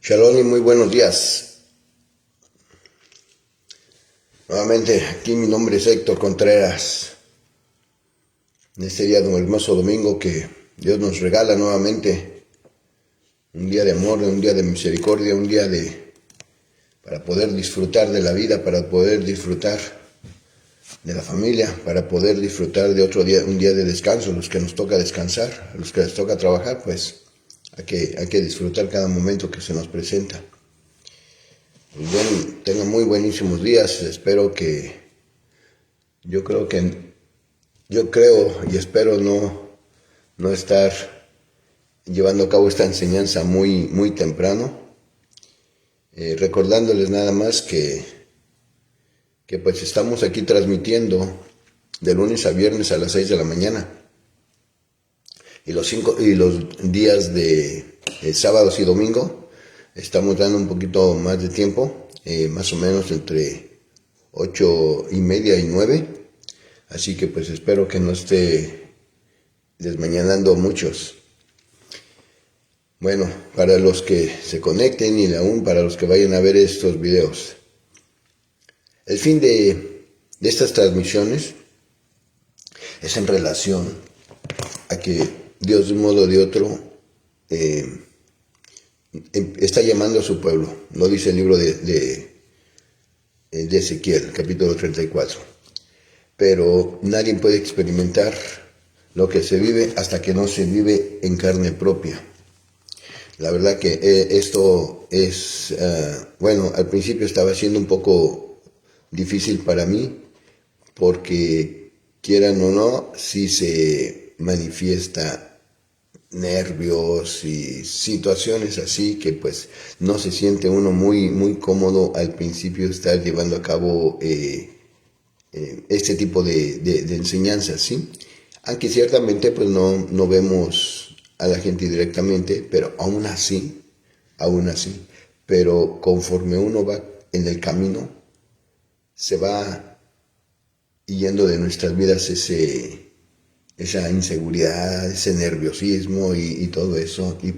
Shalom y muy buenos días. Nuevamente, aquí mi nombre es Héctor Contreras. En este día de un hermoso domingo que Dios nos regala nuevamente, un día de amor, un día de misericordia, para poder disfrutar de la vida, para poder disfrutar de la familia, para poder disfrutar de otro día, un día de descanso. Los que nos toca descansar, a los que les toca trabajar, pues hay que disfrutar cada momento que se nos presenta. Pues bueno, tengan muy buenísimos días. Yo creo y espero no estar llevando a cabo esta enseñanza muy temprano. Recordándoles nada más que pues estamos aquí transmitiendo de lunes a viernes a las 6 de la mañana. Y los días de sábados y domingo estamos dando un poquito más de tiempo, más o menos entre 8:30 y 9. Así que pues espero que no esté desmañanando muchos. Bueno, para los que se conecten y aún para los que vayan a ver estos videos. El fin de estas transmisiones es en relación a que Dios de un modo o de otro está llamando a su pueblo. Lo dice el libro de Ezequiel, capítulo 34. Pero nadie puede experimentar lo que se vive hasta que no se vive en carne propia. La verdad que esto es, al principio estaba siendo un poco difícil para mí, porque quieran o no, sí se manifiesta nervios y situaciones así que pues no se siente uno muy cómodo al principio estar llevando a cabo este tipo de enseñanzas, ¿sí? Aunque ciertamente pues no vemos a la gente directamente, pero aún así, pero conforme uno va en el camino, se va yendo de nuestras vidas esa inseguridad, ese nerviosismo y todo eso, y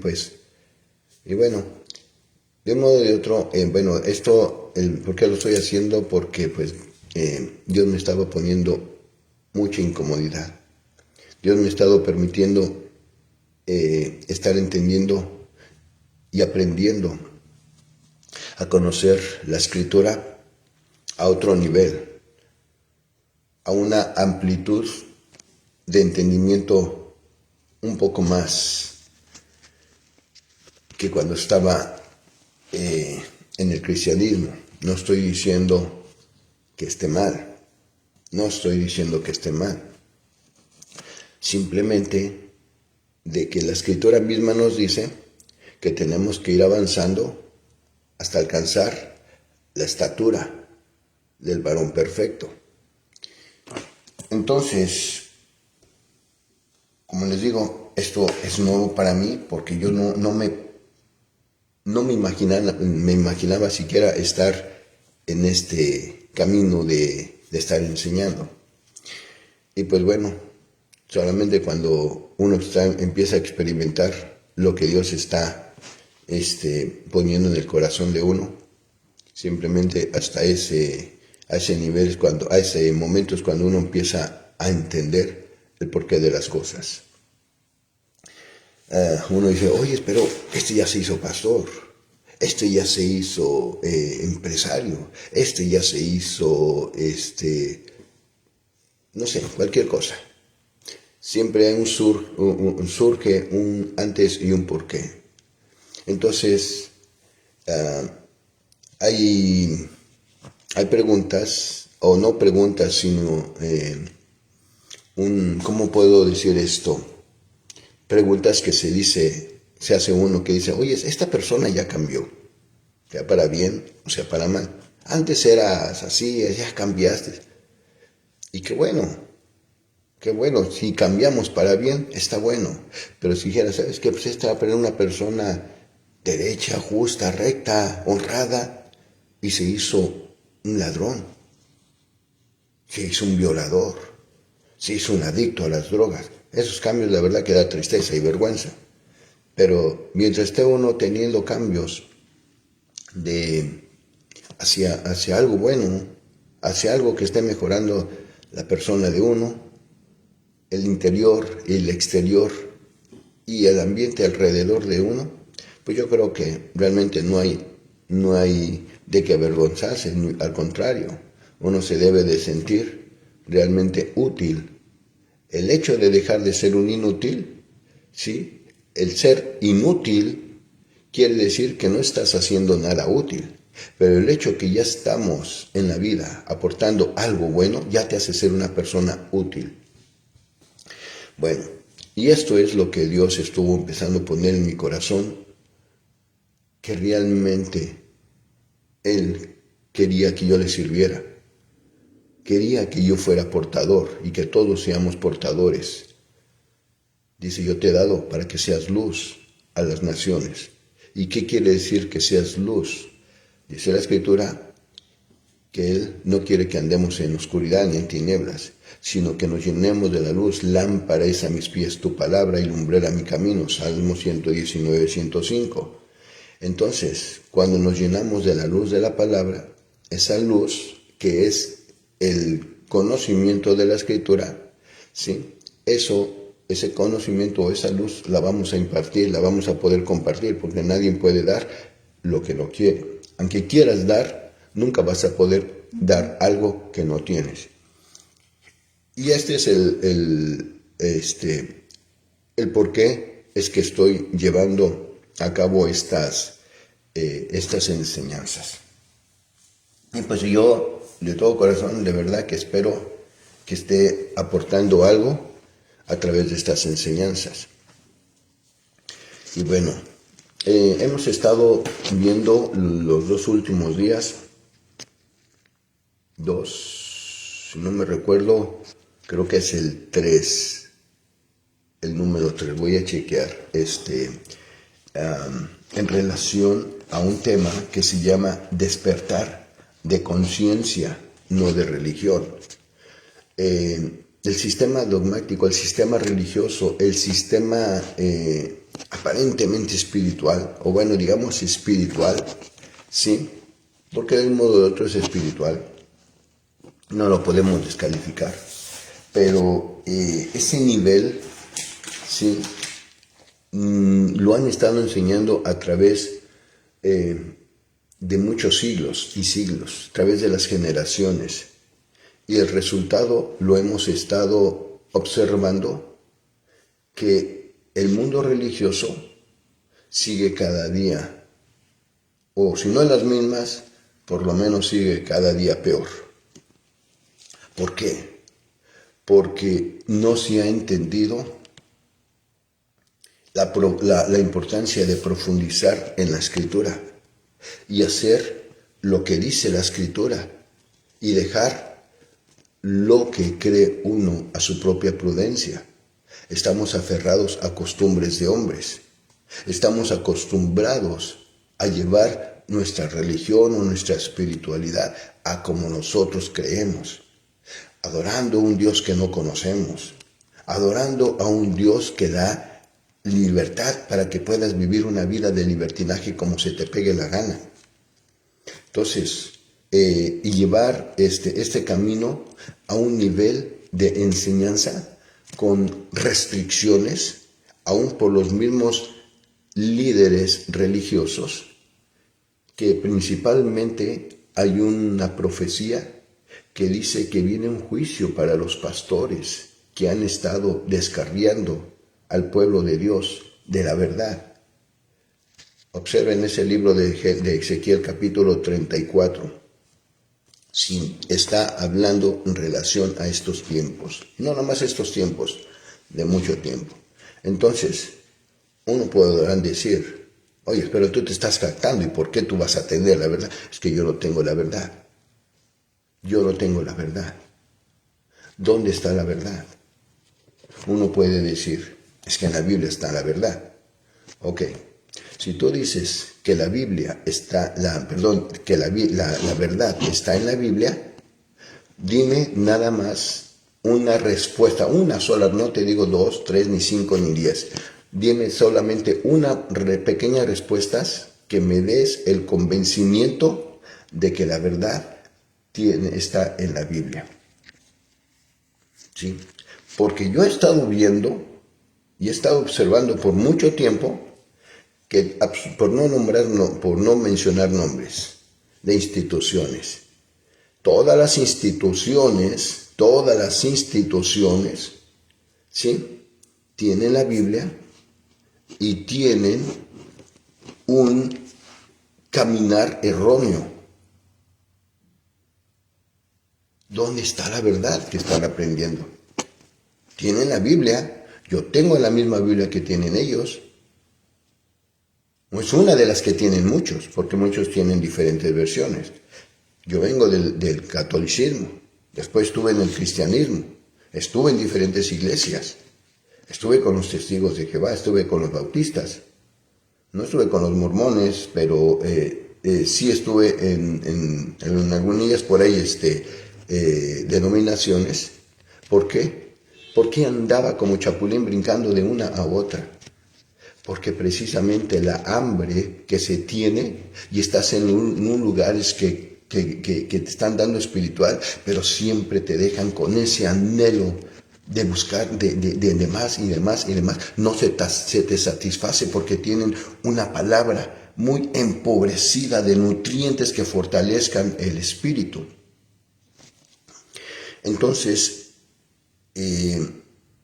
bueno, de un modo o de otro, ¿por qué lo estoy haciendo? Porque pues Dios me estaba poniendo mucha incomodidad. Dios me ha estado permitiendo estar entendiendo y aprendiendo a conocer la Escritura a otro nivel, a una amplitud de entendimiento un poco más que cuando estaba en el cristianismo. No estoy diciendo que esté mal, simplemente de que la Escritura misma nos dice que tenemos que ir avanzando hasta alcanzar la estatura del varón perfecto. Entonces, como les digo, esto es nuevo para mí, porque yo no me imaginaba siquiera estar en este camino de estar enseñando. Y pues bueno, solamente cuando uno empieza a experimentar lo que Dios está poniendo en el corazón de uno, simplemente hasta a ese nivel, a ese momento es cuando uno empieza a entender el porqué de las cosas. Uno dice, oye, pero este ya se hizo pastor, este ya se hizo empresario, este ya se hizo, no sé, cualquier cosa. Siempre hay surge un antes y un porqué. Entonces, hay preguntas, o no preguntas, sino ¿cómo puedo decir esto? Preguntas que se hace uno que dice, oye, esta persona ya cambió, sea para bien o sea para mal. Antes eras así, ya cambiaste. Y qué bueno, si cambiamos para bien, está bueno. Pero si dijera, ¿sabes qué? Pues esta era una persona derecha, justa, recta, honrada, y se hizo un ladrón, se hizo un violador, se hizo un adicto a las drogas. Esos cambios, la verdad, que da tristeza y vergüenza. Pero mientras esté uno teniendo cambios de hacia algo bueno, hacia algo que esté mejorando la persona de uno, el interior y el exterior y el ambiente alrededor de uno, pues yo creo que realmente no hay de qué avergonzarse, al contrario, uno se debe de sentir realmente útil. El hecho de dejar de ser un inútil, ¿sí? El ser inútil quiere decir que no estás haciendo nada útil. Pero el hecho que ya estamos en la vida aportando algo bueno, ya te hace ser una persona útil. Bueno, y esto es lo que Dios estuvo empezando a poner en mi corazón, que realmente Él quería que yo le sirviera. Quería que yo fuera portador y que todos seamos portadores. Dice, yo te he dado para que seas luz a las naciones. ¿Y qué quiere decir que seas luz? Dice la Escritura que Él no quiere que andemos en oscuridad ni en tinieblas, sino que nos llenemos de la luz. Lámpara es a mis pies tu palabra y lumbrera mi camino. Salmo 119, 105. Entonces, cuando nos llenamos de la luz de la palabra, esa luz que es el conocimiento de la Escritura, ¿sí? Ese conocimiento o esa luz la vamos a impartir, la vamos a poder compartir, porque nadie puede dar lo que no quiere. Aunque quieras dar, nunca vas a poder dar algo que no tienes. Y este es el por qué es que estoy llevando a cabo estas enseñanzas. Y pues yo, de todo corazón, de verdad que espero que esté aportando algo a través de estas enseñanzas. Y bueno, hemos estado viendo los 2 últimos días, si no me recuerdo, creo que es el 3, el número 3, voy a chequear, en relación a un tema que se llama despertar de conciencia, no de religión. El sistema dogmático, el sistema religioso, el sistema aparentemente espiritual, o bueno, digamos espiritual, ¿sí? Porque de un modo o de otro es espiritual, no lo podemos descalificar, pero ese nivel, ¿sí? Lo han estado enseñando a través de muchos siglos y siglos, a través de las generaciones. Y el resultado lo hemos estado observando, que el mundo religioso sigue cada día, o si no en las mismas, por lo menos sigue cada día peor. ¿Por qué? Porque no se ha entendido la importancia de profundizar en la Escritura y hacer lo que dice la Escritura y dejar lo que cree uno a su propia prudencia. Estamos aferrados a costumbres de hombres. Estamos acostumbrados a llevar nuestra religión o nuestra espiritualidad a como nosotros creemos, adorando a un Dios que no conocemos, adorando a un Dios que da libertad para que puedas vivir una vida de libertinaje como se te pegue la gana. Entonces, y llevar este camino a un nivel de enseñanza con restricciones, aún por los mismos líderes religiosos, que principalmente hay una profecía que dice que viene un juicio para los pastores que han estado descarriando al pueblo de Dios de la verdad. Observen ese libro de Ezequiel capítulo 34. Sí, está hablando en relación a estos tiempos. No nomás estos tiempos, de mucho tiempo. Entonces, uno podrá decir, oye, pero tú te estás jactando, ¿y por qué tú vas a tener la verdad? Es que yo no tengo la verdad. Yo no tengo la verdad. ¿Dónde está la verdad? Uno puede decir, es que en la Biblia está la verdad. Ok, si tú dices que la Biblia está, que la verdad está en la Biblia, dime nada más una respuesta, una sola, no te digo 2, 3, ni 5, ni 10. Dime solamente una pequeña respuesta que me des el convencimiento de que la verdad está en la Biblia. ¿Sí? Porque yo he estado viendo y he estado observando por mucho tiempo que, por no mencionar nombres de instituciones, todas las instituciones, ¿sí?, tienen la Biblia y tienen un caminar erróneo. ¿Dónde está la verdad que están aprendiendo? Tienen la Biblia, yo tengo la misma Biblia que tienen ellos. No es una de las que tienen muchos, porque muchos tienen diferentes versiones. Yo vengo del catolicismo, después estuve en el cristianismo, estuve en diferentes iglesias, estuve con los testigos de Jehová, estuve con los bautistas, no estuve con los mormones, pero sí estuve en algunas por ahí denominaciones. ¿Por qué? Porque andaba como chapulín brincando de una a otra. Porque precisamente la hambre que se tiene y estás en un lugares que te están dando espiritual, pero siempre te dejan con ese anhelo de buscar de más y de más y de más. No se te satisface porque tienen una palabra muy empobrecida de nutrientes que fortalezcan el espíritu. Entonces,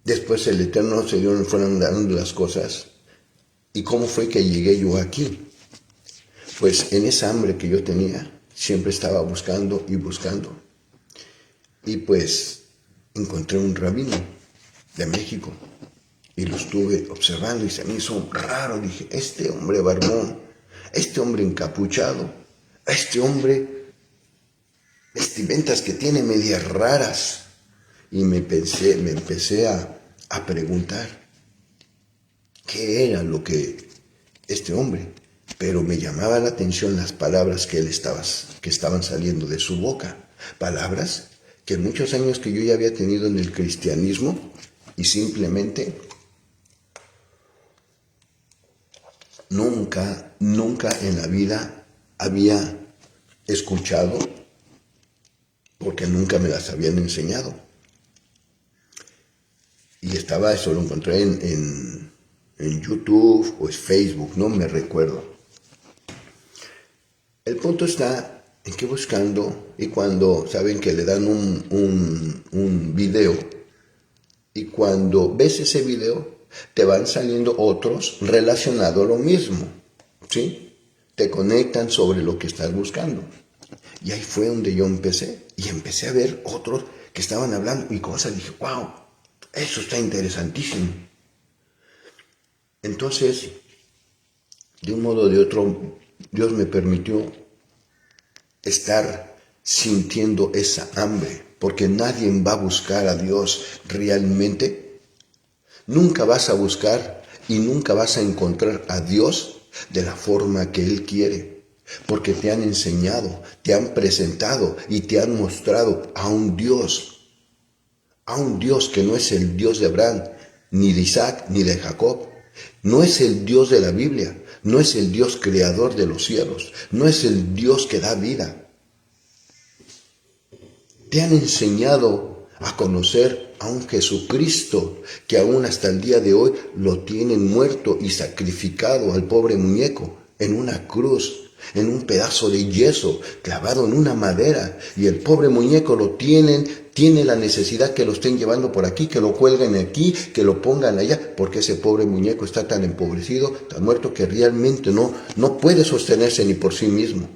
después el Eterno fueron dando las cosas. ¿Y cómo fue que llegué yo aquí? Pues en esa hambre que yo tenía, siempre estaba buscando y buscando. Y pues encontré un rabino de México y lo estuve observando y se me hizo raro. Dije, este hombre barbón, este hombre encapuchado, este hombre vestimentas que tiene medias raras. Y me empecé a preguntar qué era lo que este hombre, pero me llamaba la atención las palabras que estaban saliendo de su boca, palabras que muchos años que yo ya había tenido en el cristianismo y simplemente nunca en la vida había escuchado, porque nunca me las habían enseñado. Y eso lo encontré en YouTube o en Facebook, no me recuerdo. El punto está en que buscando, y cuando saben que le dan un video, y cuando ves ese video, te van saliendo otros relacionados a lo mismo, ¿sí? Te conectan sobre lo que estás buscando. Y ahí fue donde yo empecé a ver otros que estaban hablando y cosas. Dije, wow, eso está interesantísimo. Entonces, de un modo o de otro, Dios me permitió estar sintiendo esa hambre, porque nadie va a buscar a Dios realmente. Nunca vas a buscar y nunca vas a encontrar a Dios de la forma que Él quiere, porque te han enseñado, te han presentado y te han mostrado a un Dios que no es el Dios de Abraham, ni de Isaac, ni de Jacob. No es el Dios de la Biblia, no es el Dios creador de los cielos, no es el Dios que da vida. Te han enseñado a conocer a un Jesucristo que aún hasta el día de hoy lo tienen muerto y sacrificado al pobre muñeco en una cruz, en un pedazo de yeso clavado en una madera, y el pobre muñeco tiene la necesidad que lo estén llevando por aquí, que lo cuelguen aquí, que lo pongan allá, porque ese pobre muñeco está tan empobrecido, tan muerto, que realmente no puede sostenerse ni por sí mismo.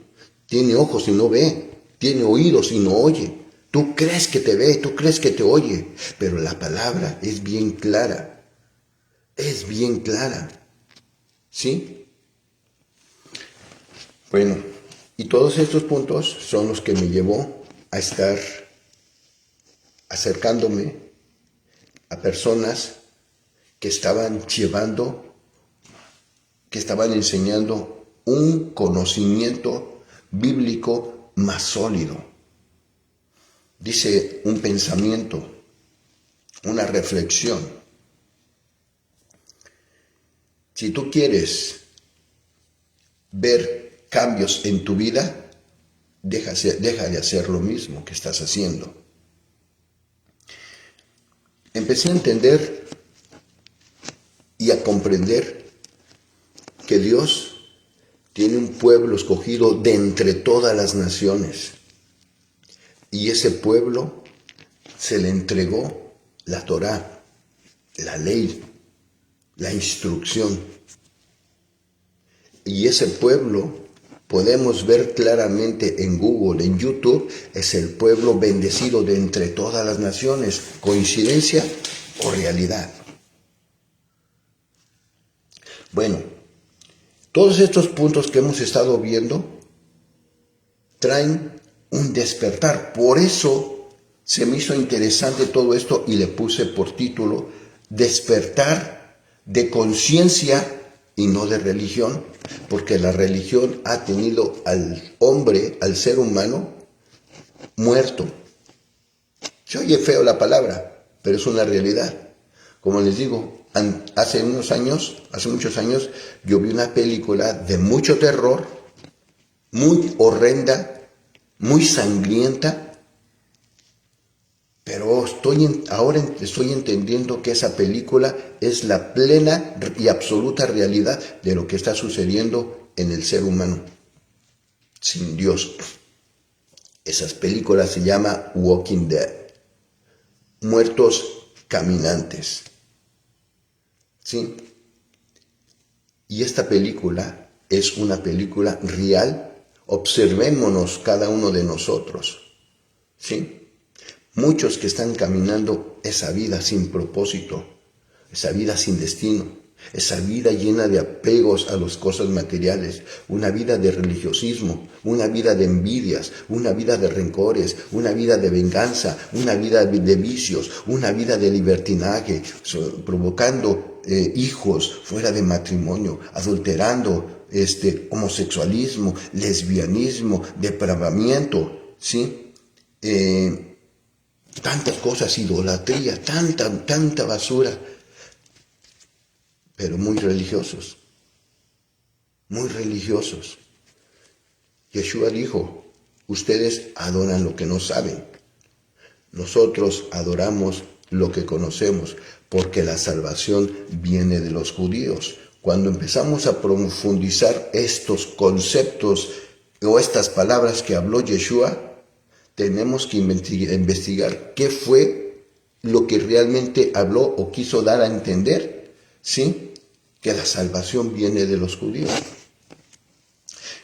Tiene ojos y no ve, tiene oídos y no oye. Tú crees que te ve, tú crees que te oye, pero la palabra es bien clara. Es bien clara. ¿Sí? Bueno, y todos estos puntos son los que me llevó a estar acercándome a personas que estaban enseñando un conocimiento bíblico más sólido. Dice un pensamiento, una reflexión. Si tú quieres ver cambios en tu vida, deja de hacer lo mismo que estás haciendo. Empecé a entender y a comprender que Dios tiene un pueblo escogido de entre todas las naciones. Y ese pueblo se le entregó la Torá, la ley, la instrucción. Y ese pueblo, podemos ver claramente en Google, en YouTube, es el pueblo bendecido de entre todas las naciones. ¿Coincidencia o realidad? Bueno, todos estos puntos que hemos estado viendo traen un despertar. Por eso se me hizo interesante todo esto y le puse por título Despertar de conciencia y no de religión, porque la religión ha tenido al hombre, al ser humano, muerto. Se oye feo la palabra, pero es una realidad. Como les digo, hace muchos años, yo vi una película de mucho terror, muy horrenda, muy sangrienta, pero ahora estoy entendiendo que esa película es la plena y absoluta realidad de lo que está sucediendo en el ser humano, sin Dios. Esas películas se llaman Walking Dead, muertos caminantes. ¿Sí? Y esta película es una película real. Observémonos cada uno de nosotros. ¿Sí? Muchos que están caminando esa vida sin propósito, esa vida sin destino, esa vida llena de apegos a las cosas materiales, una vida de religiosismo, una vida de envidias, una vida de rencores, una vida de venganza, una vida de vicios, una vida de libertinaje, provocando hijos fuera de matrimonio, adulterando homosexualismo, lesbianismo, depravamiento, ¿sí? Tantas cosas, idolatría, tanta basura, pero muy religiosos. Yeshua dijo, ustedes adoran lo que no saben, nosotros adoramos lo que conocemos, porque la salvación viene de los judíos. Cuando empezamos a profundizar estos conceptos o estas palabras que habló Yeshua, tenemos que investigar qué fue lo que realmente habló o quiso dar a entender, ¿sí? Que la salvación viene de los judíos.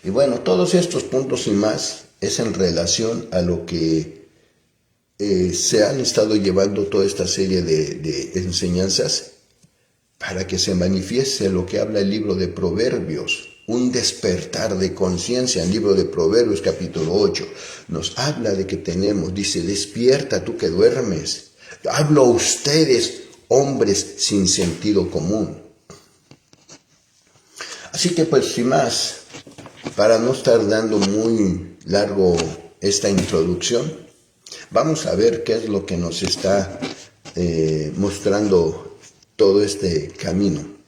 Y bueno, todos estos puntos y más es en relación a lo que se han estado llevando toda esta serie de enseñanzas para que se manifieste lo que habla el libro de Proverbios. Un despertar de conciencia. El libro de Proverbios capítulo 8 nos habla de que dice, despierta tú que duermes. Hablo a ustedes, hombres sin sentido común. Así que pues sin más, para no estar dando muy largo esta introducción, vamos a ver qué es lo que nos está mostrando todo este camino.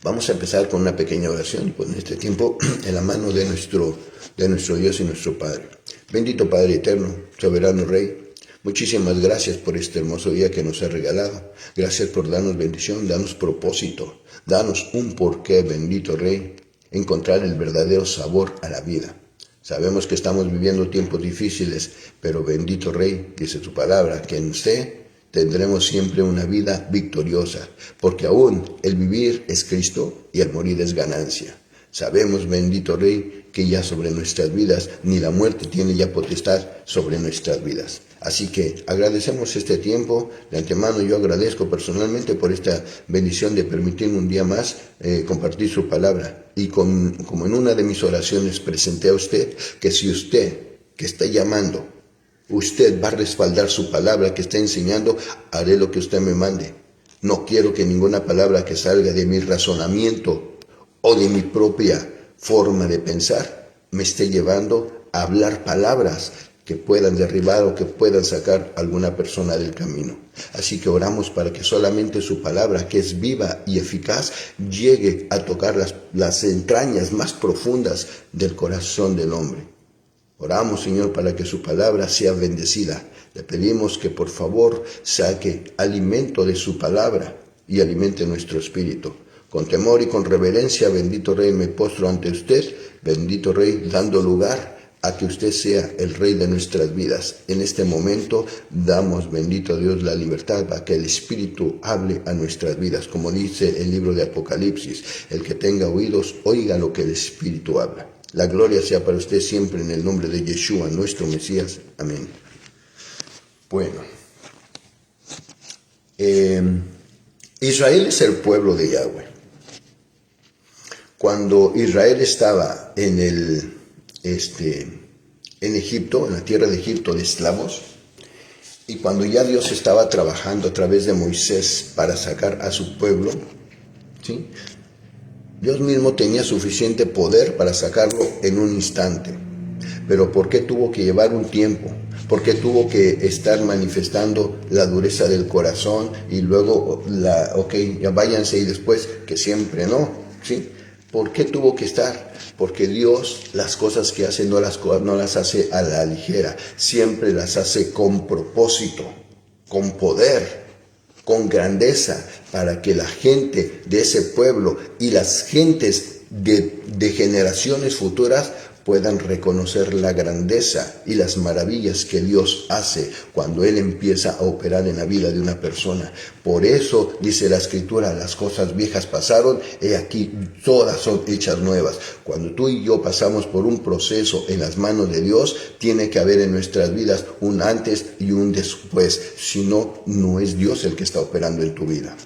Vamos a empezar con una pequeña oración y pues en este tiempo en la mano de nuestro Dios y nuestro Padre. Bendito Padre eterno, soberano Rey, muchísimas gracias por este hermoso día que nos ha regalado. Gracias por darnos bendición, darnos propósito, darnos un porqué, bendito Rey, encontrar el verdadero sabor a la vida. Sabemos que estamos viviendo tiempos difíciles, pero bendito Rey, dice tu palabra, que en usted tendremos siempre una vida victoriosa, porque aún el vivir es Cristo y el morir es ganancia. Sabemos, bendito Rey, que ya sobre nuestras vidas ni la muerte tiene ya potestad sobre nuestras vidas. Así que agradecemos este tiempo. De antemano yo agradezco personalmente por esta bendición de permitirme un día más compartir su palabra. Y como en una de mis oraciones presenté a usted, que si usted que está llamando, usted va a respaldar su palabra que está enseñando, haré lo que usted me mande. No quiero que ninguna palabra que salga de mi razonamiento o de mi propia forma de pensar me esté llevando a hablar palabras que puedan derribar o que puedan sacar a alguna persona del camino. Así que oramos para que solamente su palabra, que es viva y eficaz, llegue a tocar las entrañas más profundas del corazón del hombre. Oramos, Señor, para que su palabra sea bendecida. Le pedimos que por favor saque alimento de su palabra y alimente nuestro espíritu. Con temor y con reverencia, bendito Rey, me postro ante usted, bendito Rey, dando lugar a que usted sea el Rey de nuestras vidas. En este momento damos, bendito Dios, la libertad para que el Espíritu hable a nuestras vidas. Como dice el libro de Apocalipsis, el que tenga oídos, oiga lo que el Espíritu habla. La gloria sea para usted siempre en el nombre de Yeshua, nuestro Mesías. Amén. Bueno, Israel es el pueblo de Yahweh. Cuando Israel estaba en Egipto, en la tierra de Egipto de esclavos, y cuando ya Dios estaba trabajando a través de Moisés para sacar a su pueblo, ¿sí? Dios mismo tenía suficiente poder para sacarlo en un instante. Pero ¿por qué tuvo que llevar un tiempo? ¿Por qué tuvo que estar manifestando la dureza del corazón y luego ya váyanse y después que siempre no? ¿Sí? ¿Por qué tuvo que estar? Porque Dios las cosas que hace no las hace a la ligera, siempre las hace con propósito, con poder, con grandeza, para que la gente de ese pueblo y las gentes de generaciones futuras puedan reconocer la grandeza y las maravillas que Dios hace cuando Él empieza a operar en la vida de una persona. Por eso dice la Escritura, las cosas viejas pasaron, he aquí todas son hechas nuevas. Cuando tú y yo pasamos por un proceso en las manos de Dios, tiene que haber en nuestras vidas un antes y un después. Si no, no es Dios el que está operando en tu vida.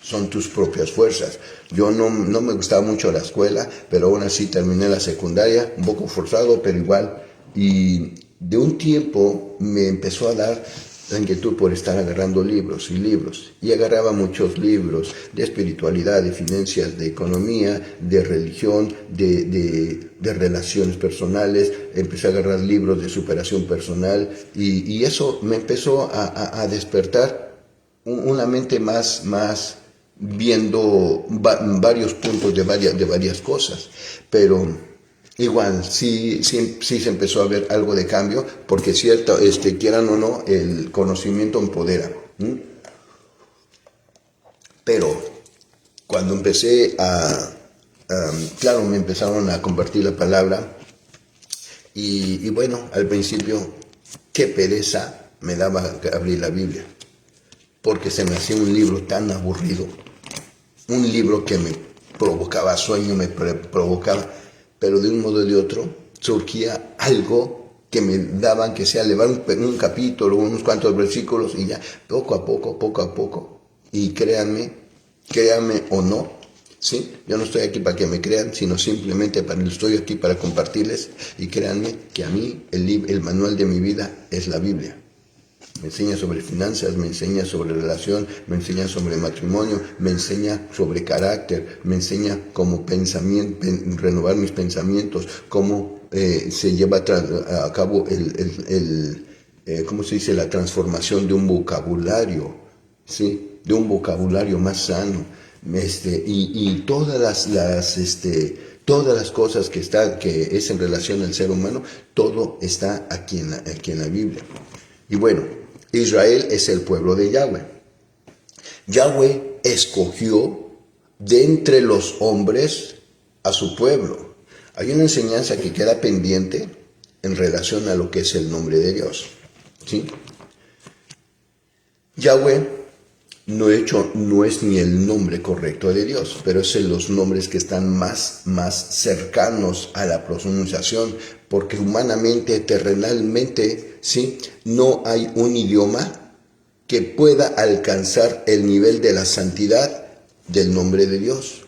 Son tus propias fuerzas. Yo no me gustaba mucho la escuela, pero aún así terminé la secundaria, un poco forzado, pero igual. Y de un tiempo me empezó a dar la inquietud por estar agarrando libros y libros. Y agarraba muchos libros de espiritualidad, de finanzas, de economía, de religión, de relaciones personales. Empecé a agarrar libros de superación personal y eso me empezó a despertar una mente más viendo varios puntos de varias cosas, pero igual sí se empezó a ver algo de cambio, porque cierto, quieran o no, el conocimiento empodera. Pero cuando empecé claro, me empezaron a compartir la palabra y bueno, al principio qué pereza me daba abrir la Biblia, porque se me hacía un libro tan aburrido, un libro que me provocaba sueño, me provocaba, pero de un modo o de otro surgía algo que me daban, que sea levar un capítulo, unos cuantos versículos y ya, poco a poco, y créanme o no, ¿sí? Yo no estoy aquí para que me crean, sino simplemente estoy aquí para compartirles, y créanme que a mí el manual de mi vida es la Biblia. Me enseña sobre finanzas, me enseña sobre relación, me enseña sobre matrimonio, me enseña sobre carácter, me enseña cómo renovar mis pensamientos, cómo se lleva a cabo ¿cómo se dice? La transformación de un vocabulario, ¿sí? De un vocabulario más sano, y todas las cosas que es en relación al ser humano, todo está aquí en la Biblia. Y bueno, Israel es el pueblo de Yahweh. Yahweh escogió de entre los hombres a su pueblo. Hay una enseñanza que queda pendiente en relación a lo que es el nombre de Dios, ¿sí? Yahweh no es ni el nombre correcto de Dios, pero es en los nombres que están más cercanos a la pronunciación, porque humanamente, terrenalmente, ¿sí? No hay un idioma que pueda alcanzar el nivel de la santidad del nombre de Dios.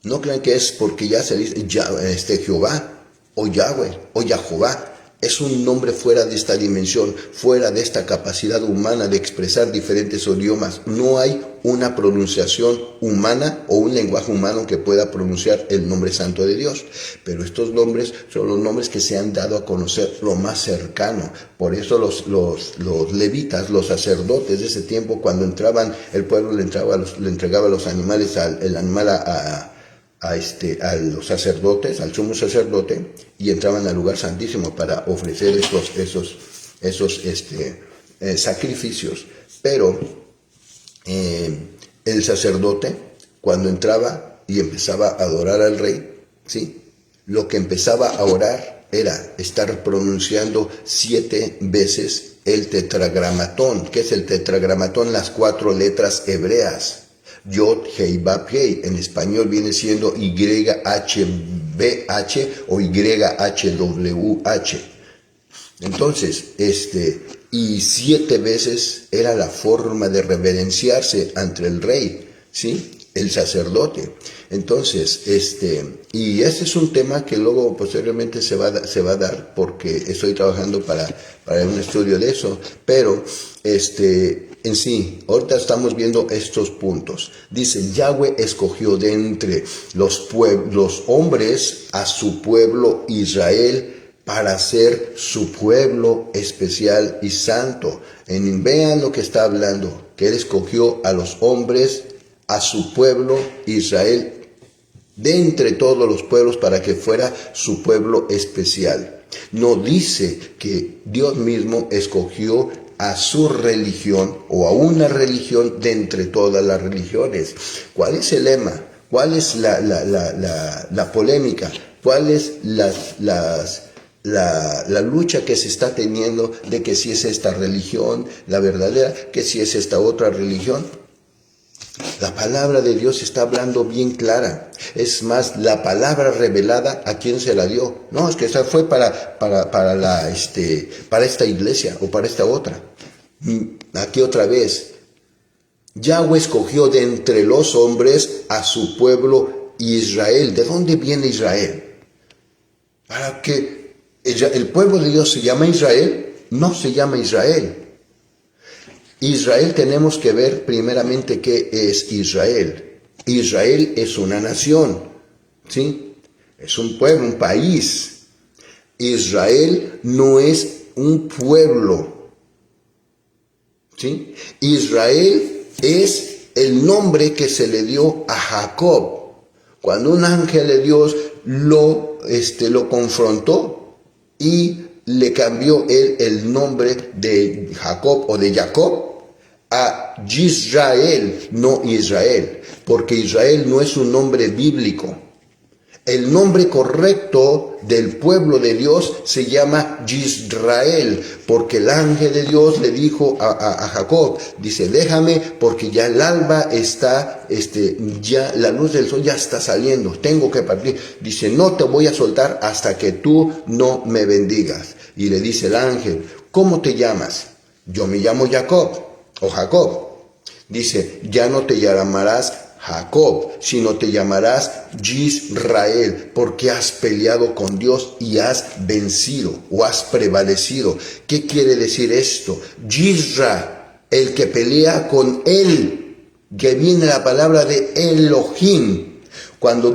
No crean que es porque ya se dice Jehová, o Yahweh, o Yahová. Es un nombre fuera de esta dimensión, fuera de esta capacidad humana de expresar diferentes idiomas. No hay una pronunciación humana o un lenguaje humano que pueda pronunciar el nombre santo de Dios. Pero estos nombres son los nombres que se han dado a conocer lo más cercano. Por eso los levitas, los sacerdotes de ese tiempo, cuando entraban, el pueblo le entregaba los animales, el animal a los sacerdotes, al sumo sacerdote, y entraban al lugar santísimo para ofrecer esos sacrificios. Pero el sacerdote, cuando entraba y empezaba a adorar al rey, ¿sí?, lo que empezaba a orar era estar pronunciando 7 veces el tetragramatón. ¿Qué es el tetragramatón? Las 4 letras hebreas. Yod, Hei, Bab, Hei. En español viene siendo YHBH o YHWH. Entonces, y 7 veces era la forma de reverenciarse ante el rey, ¿sí?, el sacerdote. Entonces, y ese es un tema que luego posteriormente se va a dar, porque estoy trabajando para un estudio de eso, pero en sí, ahorita estamos viendo estos puntos. Dice, Yahweh escogió de entre los hombres a su pueblo Israel para ser su pueblo especial y santo. Vean lo que está hablando, que él escogió a los hombres, a su pueblo Israel, de entre todos los pueblos, para que fuera su pueblo especial. No dice que Dios mismo escogió a su religión o a una religión de entre todas las religiones. ¿Cuál es el lema? ¿Cuál es la polémica? ¿Cuál es la lucha que se está teniendo de que si es esta religión la verdadera, que si es esta otra religión? La palabra de Dios está hablando bien clara. Es más, la palabra revelada, ¿a quién se la dio? No, es que esa fue para esta iglesia o para esta otra. Aquí otra vez. Yahweh escogió de entre los hombres a su pueblo Israel. ¿De dónde viene Israel? Para que el pueblo de Dios se llama Israel, no se llama Israel. Israel, tenemos que ver primeramente qué es Israel. Israel es una nación, ¿sí? Es un pueblo, un país. Israel no es un pueblo, ¿sí? Israel es el nombre que se le dio a Jacob. Cuando un ángel de Dios lo confrontó y le cambió el nombre de Jacob o de Jacob a Yisrael, no Israel, porque Israel no es un nombre bíblico. El nombre correcto del pueblo de Dios se llama Yisrael, porque el ángel de Dios le dijo a Jacob, dice, déjame porque ya el alba está, ya la luz del sol ya está saliendo, tengo que partir. Dice, no te voy a soltar hasta que tú no me bendigas. Y le dice el ángel, ¿cómo te llamas? Yo me llamo Jacob o Jacob. Dice, ya no te llamarás Jacob, sino te llamarás Yisrael, porque has peleado con Dios y has vencido o has prevalecido. ¿Qué quiere decir esto? Yisra, el que pelea con él, que viene la palabra de Elohim. Cuando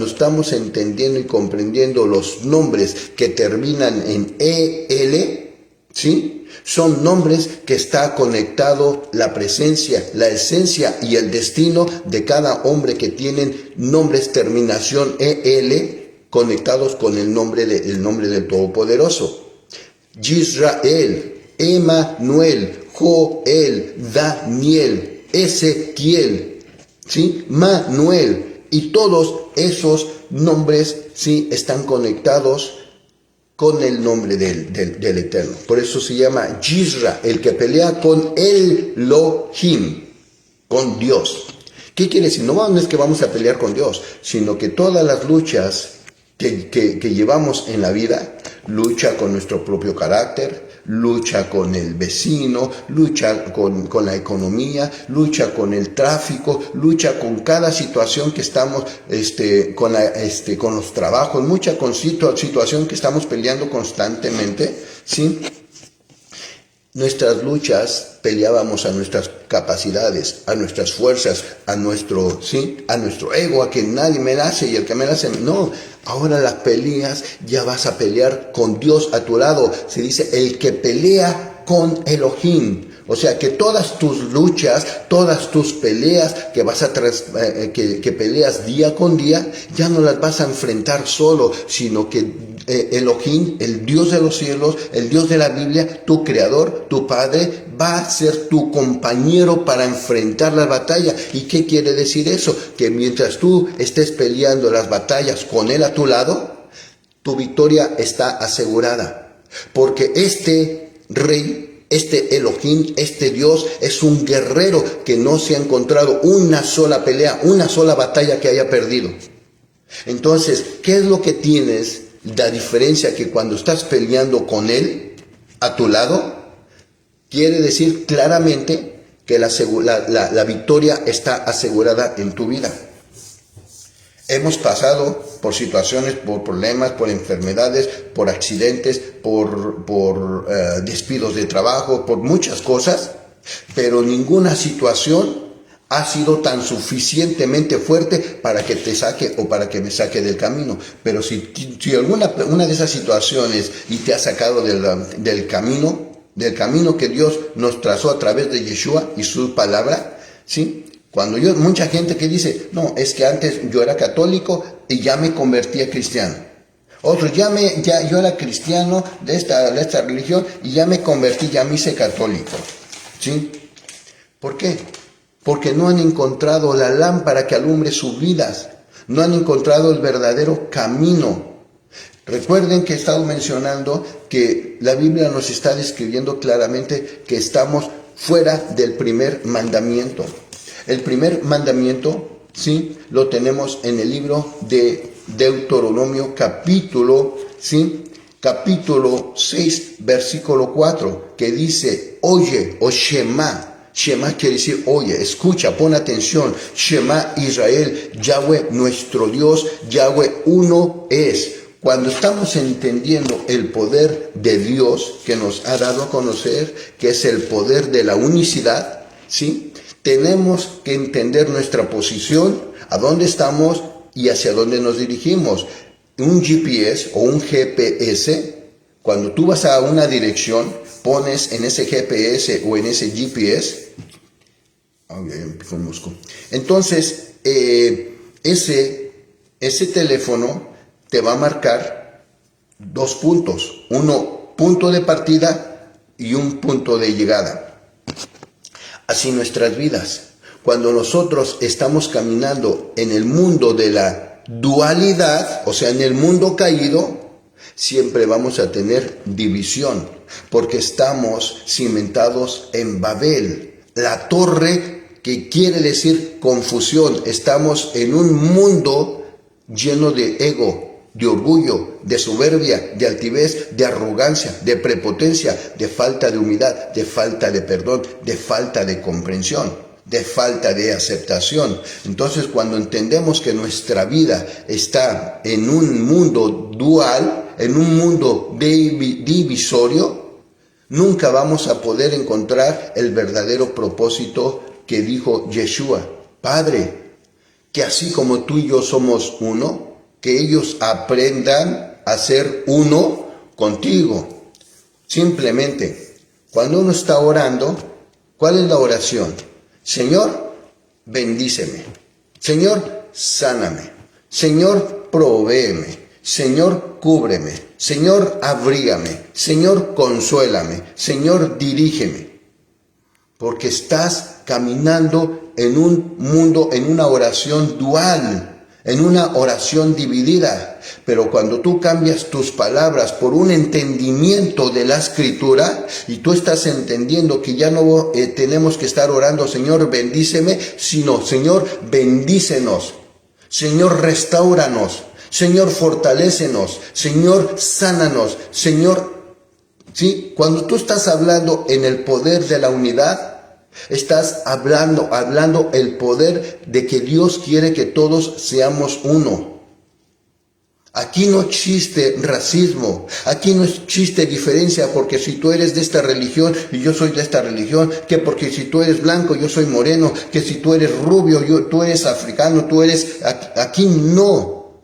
estamos entendiendo y comprendiendo los nombres que terminan en EL, ¿sí?, son nombres que está conectado la presencia, la esencia y el destino de cada hombre que tienen nombres terminación EL conectados con el nombre del Todopoderoso. Yisrael, Emanuel, Joel, Daniel, Ezequiel, ¿sí?, Manuel, y todos esos nombres, ¿sí?, están conectados con el nombre del Eterno. Por eso se llama Yisra, el que pelea con Elohim, con Dios. ¿Qué quiere decir? No es que vamos a pelear con Dios, sino que todas las luchas que llevamos en la vida, lucha con nuestro propio carácter, lucha con el vecino, lucha con la economía, lucha con el tráfico, lucha con cada situación que estamos, con los trabajos, situación que estamos peleando constantemente, ¿sí? nuestras luchas peleábamos a nuestras capacidades, a nuestras fuerzas, a nuestro ego, a que nadie me nace y el que me nace, no. Ahora las peleas ya vas a pelear con Dios a tu lado. Se dice el que pelea con Elohim. O sea que todas tus luchas, todas tus peleas que vas a que peleas día con día, ya no las vas a enfrentar solo, sino que Elohim, el Dios de los cielos, el Dios de la Biblia, tu creador, tu padre, va a ser tu compañero para enfrentar la batalla. ¿Y qué quiere decir eso? Que mientras tú estés peleando las batallas con él a tu lado, tu victoria está asegurada. Porque este rey, este Elohim, este Dios es un guerrero que no se ha encontrado una sola pelea, una sola batalla que haya perdido. Entonces, ¿qué es lo que tienes? La diferencia que cuando estás peleando con él a tu lado, quiere decir claramente que la victoria está asegurada en tu vida. Hemos pasado por situaciones, por problemas, por enfermedades, por accidentes, por despidos de trabajo, por muchas cosas, pero ninguna situación ha sido tan suficientemente fuerte para que te saque o para que me saque del camino. Pero si una de esas situaciones y te ha sacado del camino que Dios nos trazó a través de Yeshua y su palabra, ¿sí? Cuando mucha gente que dice, no, es que antes yo era católico y ya me convertí a cristiano. Otros, yo era cristiano de esta religión y ya me convertí, ya me hice católico. ¿Sí? ¿Por qué? Porque no han encontrado la lámpara que alumbre sus vidas. No han encontrado el verdadero camino. Recuerden que he estado mencionando que la Biblia nos está describiendo claramente que estamos fuera del primer mandamiento. El primer mandamiento, ¿sí?, lo tenemos en el libro de Deuteronomio capítulo 6, versículo 4, que dice, oye, o Shema. Shema quiere decir, oye, escucha, pon atención. Shema Israel, Yahweh nuestro Dios, Yahweh uno es. Cuando estamos entendiendo el poder de Dios que nos ha dado a conocer, que es el poder de la unicidad, ¿sí?, tenemos que entender nuestra posición, a dónde estamos y hacia dónde nos dirigimos. Un GPS o un GPS, cuando tú vas a una dirección, pones en ese GPS o en ese GPS, entonces ese teléfono te va a marcar 2 puntos, uno punto de partida y un punto de llegada. Así nuestras vidas, cuando nosotros estamos caminando en el mundo de la dualidad, o sea, en el mundo caído, siempre vamos a tener división, porque estamos cimentados en Babel, la torre que quiere decir confusión. Estamos en un mundo lleno de ego, de orgullo, de soberbia, de altivez, de arrogancia, de prepotencia, de falta de humildad, de falta de perdón, de falta de comprensión, de falta de aceptación. Entonces, cuando entendemos que nuestra vida está en un mundo dual, en un mundo divisorio, nunca vamos a poder encontrar el verdadero propósito que dijo Yeshua. Padre, que así como tú y yo somos uno, que ellos aprendan a ser uno contigo. Simplemente, cuando uno está orando, ¿cuál es la oración? Señor, bendíceme. Señor, sáname. Señor, provéeme. Señor, cúbreme. Señor, abrígame. Señor, consuélame. Señor, dirígeme. Porque estás caminando en un mundo, en una oración dual, en una oración dividida. Pero cuando tú cambias tus palabras por un entendimiento de la Escritura, y tú estás entendiendo que ya no tenemos que estar orando, Señor, bendíceme, sino, Señor, bendícenos. Señor, restáuranos. Señor, fortalécenos. Señor, sánanos. Señor, ¿sí? Cuando tú estás hablando en el poder de la unidad, estás hablando el poder de que Dios quiere que todos seamos uno. Aquí no existe racismo, aquí no existe diferencia porque si tú eres de esta religión y yo soy de esta religión, que porque si tú eres blanco yo soy moreno, que si tú eres rubio, tú eres africano, tú eres... Aquí no,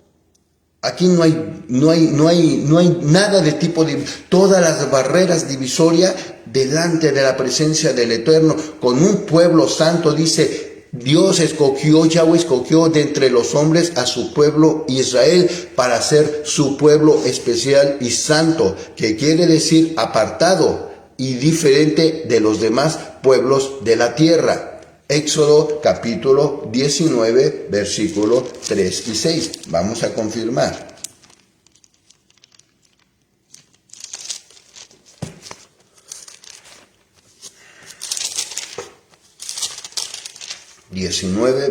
aquí no hay nada de tipo de... Todas las barreras divisorias delante de la presencia del Eterno, con un pueblo santo, dice... Dios escogió, Yahweh escogió de entre los hombres a su pueblo Israel para ser su pueblo especial y santo, que quiere decir apartado y diferente de los demás pueblos de la tierra. Éxodo capítulo 19, versículo 3 y 6. Vamos a confirmar.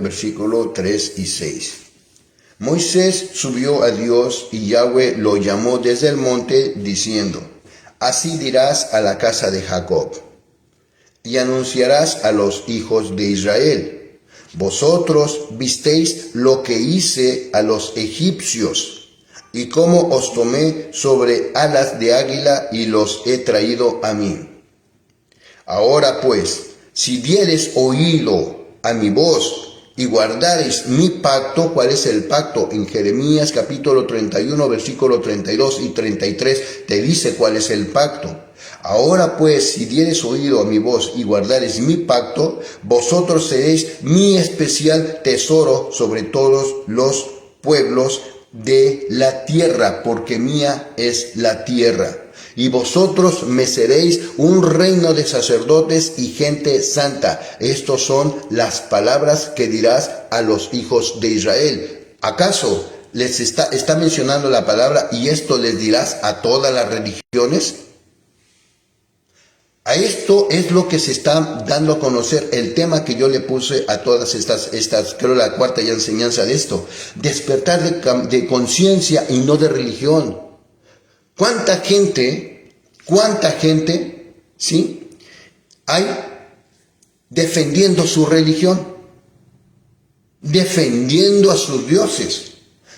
Versículo 3 y 6. Moisés subió a Dios y Yahweh lo llamó desde el monte diciendo, así dirás a la casa de Jacob y anunciarás a los hijos de Israel, vosotros visteis lo que hice a los egipcios y cómo os tomé sobre alas de águila y los he traído a mí. Ahora pues, si dieres oído a mi voz y guardareis mi pacto. ¿Cuál es el pacto? En Jeremías capítulo 31, versículo 32 y 33 te dice cuál es el pacto. Ahora pues, si dieres oído a mi voz y guardareis mi pacto, vosotros seréis mi especial tesoro sobre todos los pueblos de la tierra, porque mía es la tierra. Y vosotros me seréis un reino de sacerdotes y gente santa. Estas son las palabras que dirás a los hijos de Israel. ¿Acaso les está mencionando la palabra y esto les dirás a todas las religiones? A esto es lo que se está dando a conocer, el tema que yo le puse a todas estas creo la cuarta ya enseñanza de esto. Despertar de conciencia y no de religión. ¿Cuánta gente, sí, hay defendiendo su religión, defendiendo a sus dioses,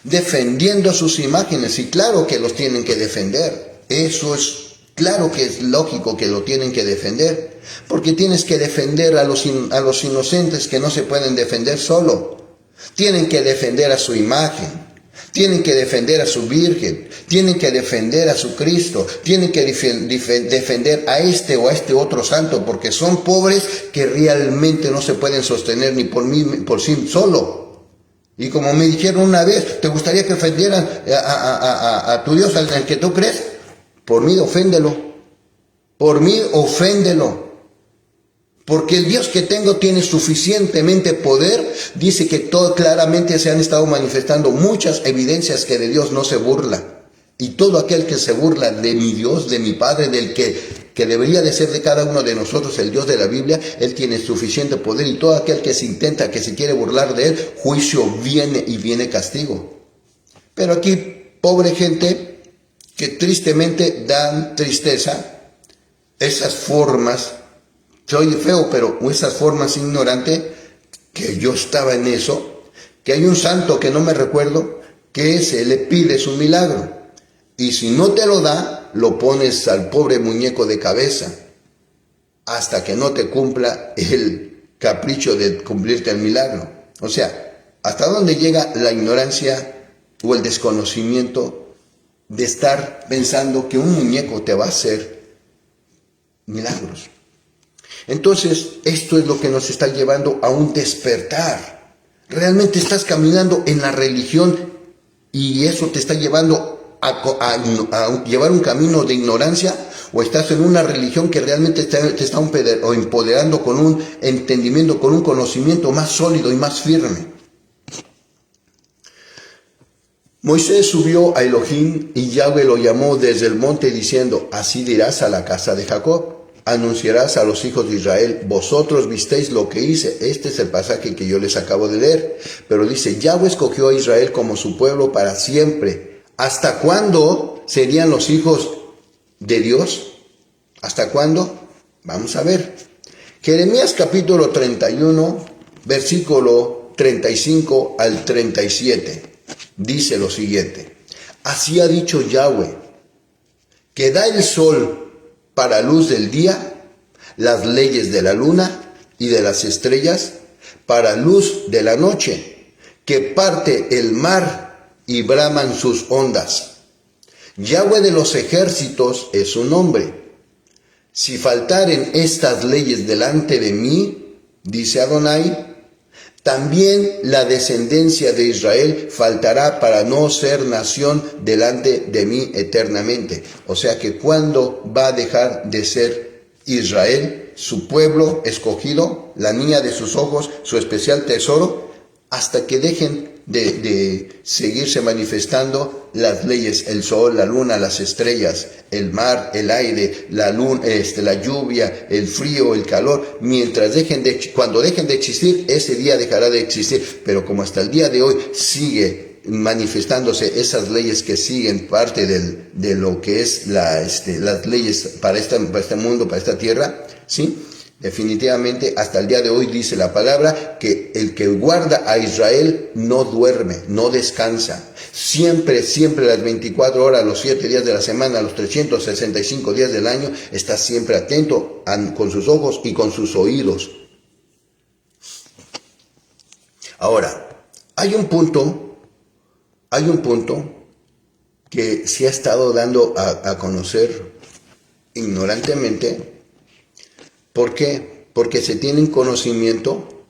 defendiendo a sus imágenes? Y claro que los tienen que defender, eso es claro que es lógico que lo tienen que defender, porque tienes que defender a los inocentes que no se pueden defender solo, tienen que defender a su imagen. Tienen que defender a su Virgen, tienen que defender a su Cristo, tienen que defender a este o a este otro santo, porque son pobres que realmente no se pueden sostener ni por sí solo. Y como me dijeron una vez, ¿te gustaría que ofendieran a tu Dios, al que tú crees? Por mí oféndelo, por mí oféndelo. Porque el Dios que tengo tiene suficientemente poder. Dice que todo claramente se han estado manifestando muchas evidencias que de Dios no se burla. Y todo aquel que se burla de mi Dios, de mi Padre, del que debería de ser de cada uno de nosotros el Dios de la Biblia, Él tiene suficiente poder. Y todo aquel que se quiere burlar de Él, juicio viene y viene castigo. Pero aquí, pobre gente, que tristemente dan tristeza, esas formas. Soy feo, pero esas formas ignorantes, que yo estaba en eso, que hay un santo que no me recuerdo, que se le pide su milagro. Y si no te lo da, lo pones al pobre muñeco de cabeza, hasta que no te cumpla el capricho de cumplirte el milagro. O sea, ¿hasta dónde llega la ignorancia o el desconocimiento de estar pensando que un muñeco te va a hacer milagros? Entonces, esto es lo que nos está llevando a un despertar. Realmente estás caminando en la religión y eso te está llevando a llevar un camino de ignorancia, o estás en una religión que realmente te está empoderando con un entendimiento, con un conocimiento más sólido y más firme. Moisés subió a Elohim y Yahweh lo llamó desde el monte diciendo, así dirás a la casa de Jacob. Anunciarás a los hijos de Israel, vosotros visteis lo que hice. Este es el pasaje que yo les acabo de leer. Pero dice, Yahweh escogió a Israel como su pueblo para siempre. ¿Hasta cuándo serían los hijos de Dios? ¿Hasta cuándo? Vamos a ver. Jeremías capítulo 31, versículo 35 al 37. Dice lo siguiente. Así ha dicho Yahweh, que da el sol para luz del día, las leyes de la luna y de las estrellas para luz de la noche, que parte el mar y braman sus ondas. Yahweh de los ejércitos es su nombre. Si faltaren estas leyes delante de mí, dice Adonai, también la descendencia de Israel faltará para no ser nación delante de mí eternamente. O sea que ¿cuándo va a dejar de ser Israel, su pueblo escogido, la niña de sus ojos, su especial tesoro? Hasta que dejen de seguirse manifestando las leyes, el sol, la luna, las estrellas, el mar, el aire, la luna, la lluvia, el frío, el calor. Cuando dejen de existir, ese día dejará de existir. Pero como hasta el día de hoy sigue manifestándose esas leyes que siguen parte de lo que es las leyes para este mundo, para esta tierra, ¿sí? Definitivamente hasta el día de hoy dice la palabra que el que guarda a Israel no duerme, no descansa. Siempre las 24 horas, los 7 días de la semana, los 365 días del año, está siempre atento con sus ojos y con sus oídos. Ahora, hay un punto que se ha estado dando a conocer ignorantemente. ¿Por qué? Porque se tienen conocimiento.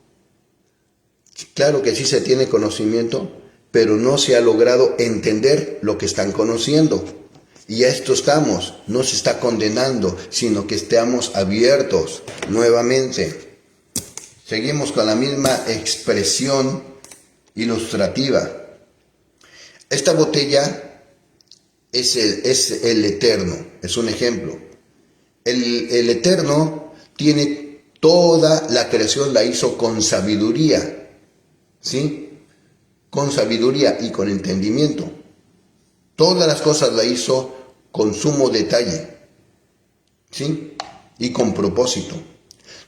Claro que sí se tiene conocimiento, pero no se ha logrado entender lo que están conociendo. Y a esto estamos, no se está condenando, sino que estamos abiertos nuevamente. Seguimos con la misma expresión ilustrativa. Esta botella es el Eterno, es un ejemplo. El Eterno tiene toda la creación, la hizo con sabiduría, ¿sí? Con sabiduría y con entendimiento. Todas las cosas la hizo con sumo detalle, ¿sí? Y con propósito.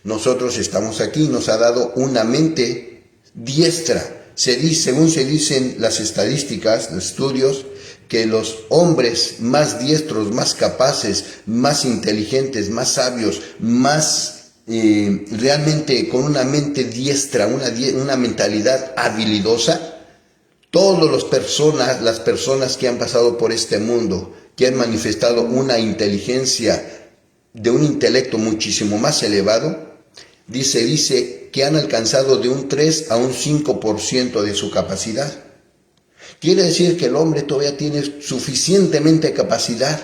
Nosotros estamos aquí, nos ha dado una mente diestra. Según se dicen las estadísticas, los estudios, que los hombres más diestros, más capaces, más inteligentes, más sabios, más realmente con una mente diestra, una mentalidad habilidosa, todas las personas que han pasado por este mundo, que han manifestado una inteligencia de un intelecto muchísimo más elevado, dice que han alcanzado de un 3 a un 5% de su capacidad. Quiere decir que el hombre todavía tiene suficientemente capacidad,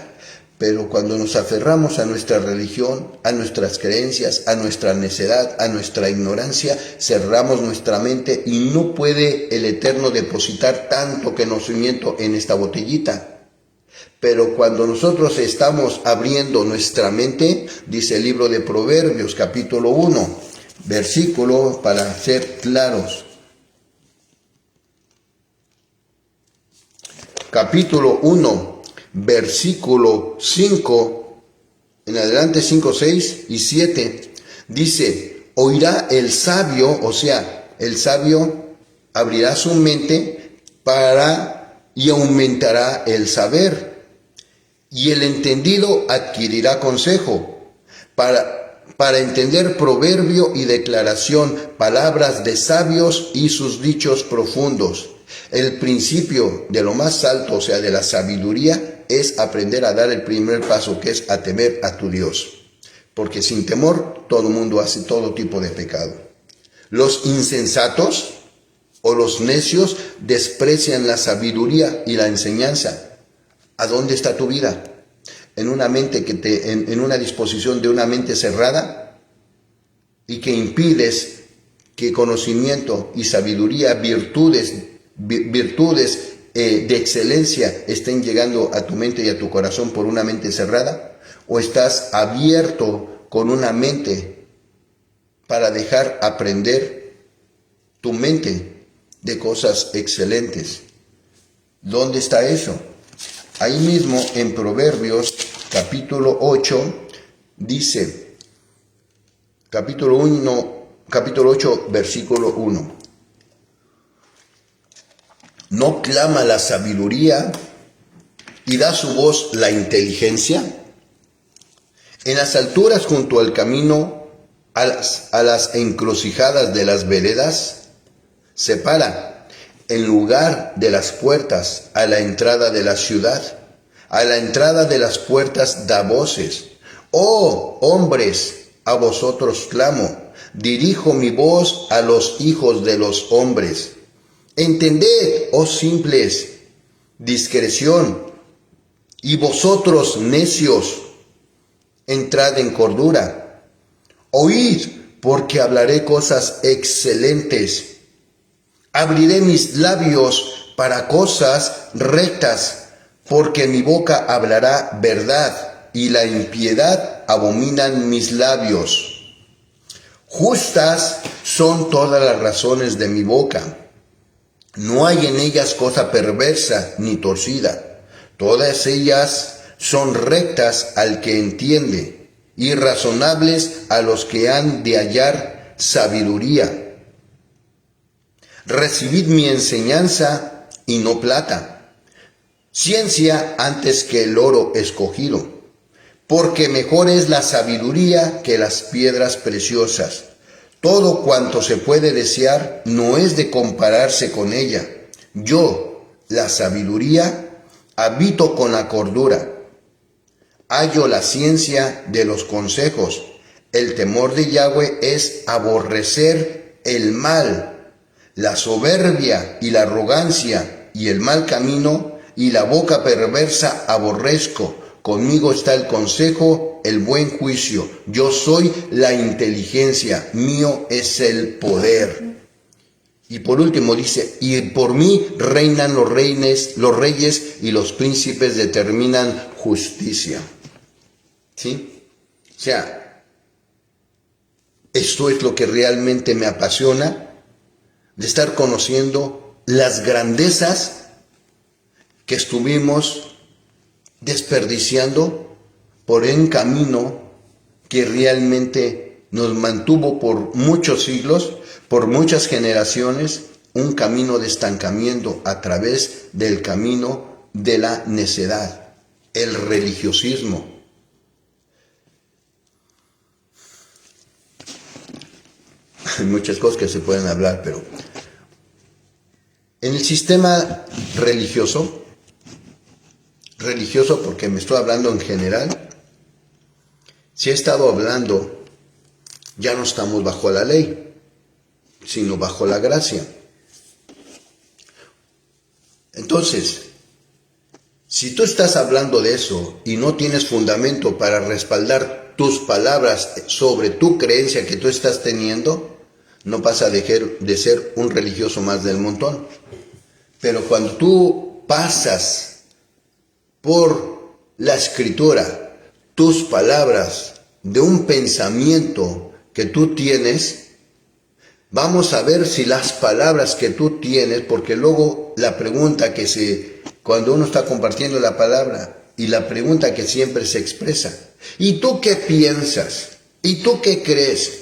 pero cuando nos aferramos a nuestra religión, a nuestras creencias, a nuestra necedad, a nuestra ignorancia, cerramos nuestra mente y no puede el Eterno depositar tanto conocimiento en esta botellita. Pero cuando nosotros estamos abriendo nuestra mente, dice el libro de Proverbios, capítulo 1, versículo para ser claros. Capítulo 1, versículo 5, en adelante 5, 6 y 7, dice, oirá el sabio, o sea, el sabio abrirá su mente y aumentará el saber, y el entendido adquirirá consejo, para entender proverbio y declaración, palabras de sabios y sus dichos profundos. El principio de lo más alto, o sea, de la sabiduría, es aprender a dar el primer paso, que es a temer a tu Dios. Porque sin temor todo el mundo hace todo tipo de pecado. Los insensatos o los necios desprecian la sabiduría y la enseñanza. ¿A dónde está tu vida? ¿En una mente en una disposición de una mente cerrada y que impides que conocimiento y sabiduría, virtudes de excelencia estén llegando a tu mente y a tu corazón por una mente cerrada? ¿O estás abierto con una mente para dejar aprender tu mente de cosas excelentes? ¿Dónde está eso? Ahí mismo en Proverbios capítulo 8 dice, capítulo 8 versículo 1. No clama la sabiduría y da su voz la inteligencia. En las alturas junto al camino, a las encrucijadas de las veredas, separa, en lugar de las puertas, a la entrada de la ciudad. A la entrada de las puertas da voces. Oh, hombres, a vosotros clamo. Dirijo mi voz a los hijos de los hombres. Entended, oh simples, discreción. Y vosotros, necios, entrad en cordura. Oíd, porque hablaré cosas excelentes. Abriré mis labios para cosas rectas, porque mi boca hablará verdad, y la impiedad abominan mis labios. Justas son todas las razones de mi boca. No hay en ellas cosa perversa ni torcida. Todas ellas son rectas al que entiende, y razonables a los que han de hallar sabiduría. Recibid mi enseñanza y no plata, ciencia antes que el oro escogido, porque mejor es la sabiduría que las piedras preciosas. Todo cuanto se puede desear no es de compararse con ella. Yo, la sabiduría, habito con la cordura. Hallo la ciencia de los consejos. El temor de Yahweh es aborrecer el mal, la soberbia y la arrogancia y el mal camino y la boca perversa aborrezco. Conmigo está el consejo, el buen juicio. Yo soy la inteligencia, mío es el poder. Y por último dice, y por mí reinan los reyes y los príncipes determinan justicia. ¿Sí? O sea, esto es lo que realmente me apasiona, de estar conociendo las grandezas que estuvimos desperdiciando por un camino que realmente nos mantuvo por muchos siglos, por muchas generaciones, un camino de estancamiento a través del camino de la necedad, el religiosismo. Hay muchas cosas que se pueden hablar, pero en el sistema religioso porque me estoy hablando en general, si he estado hablando, ya no estamos bajo la ley, sino bajo la gracia. Entonces, si tú estás hablando de eso y no tienes fundamento para respaldar tus palabras sobre tu creencia que tú estás teniendo, no pasa de ser un religioso más del montón. Pero cuando tú pasas por la escritura tus palabras de un pensamiento que tú tienes, vamos a ver si las palabras que tú tienes, porque luego la pregunta cuando uno está compartiendo la palabra, y la pregunta que siempre se expresa, ¿y tú qué piensas? ¿Y tú qué crees?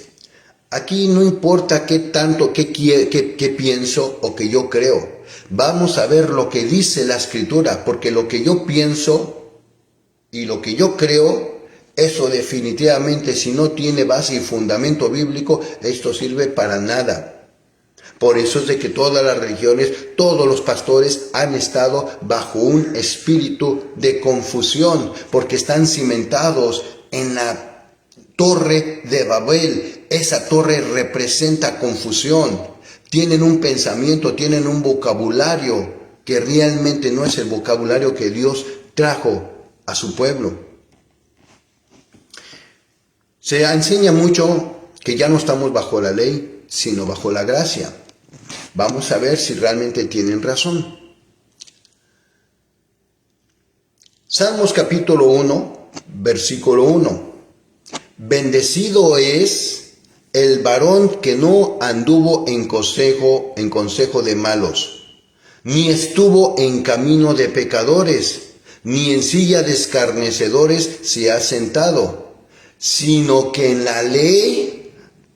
Aquí no importa qué tanto, qué pienso o que yo creo. Vamos a ver lo que dice la escritura, porque lo que yo pienso y lo que yo creo, eso definitivamente, si no tiene base y fundamento bíblico, esto sirve para nada. Por eso es de que todas las religiones, todos los pastores han estado bajo un espíritu de confusión, porque están cimentados en la torre de Babel. Esa torre representa confusión. Tienen un pensamiento, tienen un vocabulario que realmente no es el vocabulario que Dios trajo a su pueblo. Se enseña mucho que ya no estamos bajo la ley, sino bajo la gracia. Vamos a ver si realmente tienen razón. Salmos capítulo 1, versículo 1. Bendecido es el varón que no anduvo en consejo de malos, ni estuvo en camino de pecadores, ni en silla de escarnecedores se ha sentado, sino que en la ley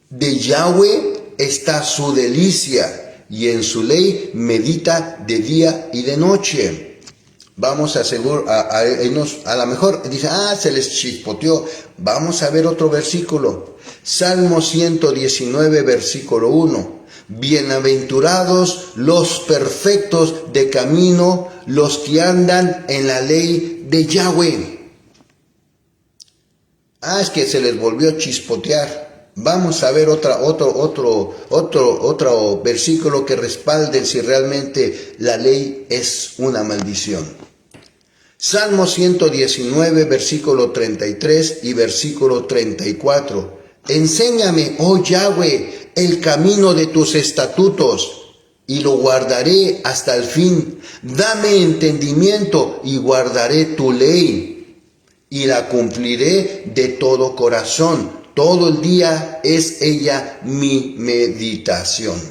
de Yahweh está su delicia, y en su ley medita de día y de noche. Vamos a lo mejor dice, se les chispoteó. Vamos a ver otro versículo. Salmo 119, versículo 1. Bienaventurados los perfectos de camino, los que andan en la ley de Yahweh. Es que se les volvió a chispotear. Vamos a ver otro versículo que respalde si realmente la ley es una maldición. Salmo 119, versículo 33 y versículo 34. Enséñame, oh Yahweh, el camino de tus estatutos, y lo guardaré hasta el fin. Dame entendimiento y guardaré tu ley, y la cumpliré de todo corazón. Todo el día es ella mi meditación.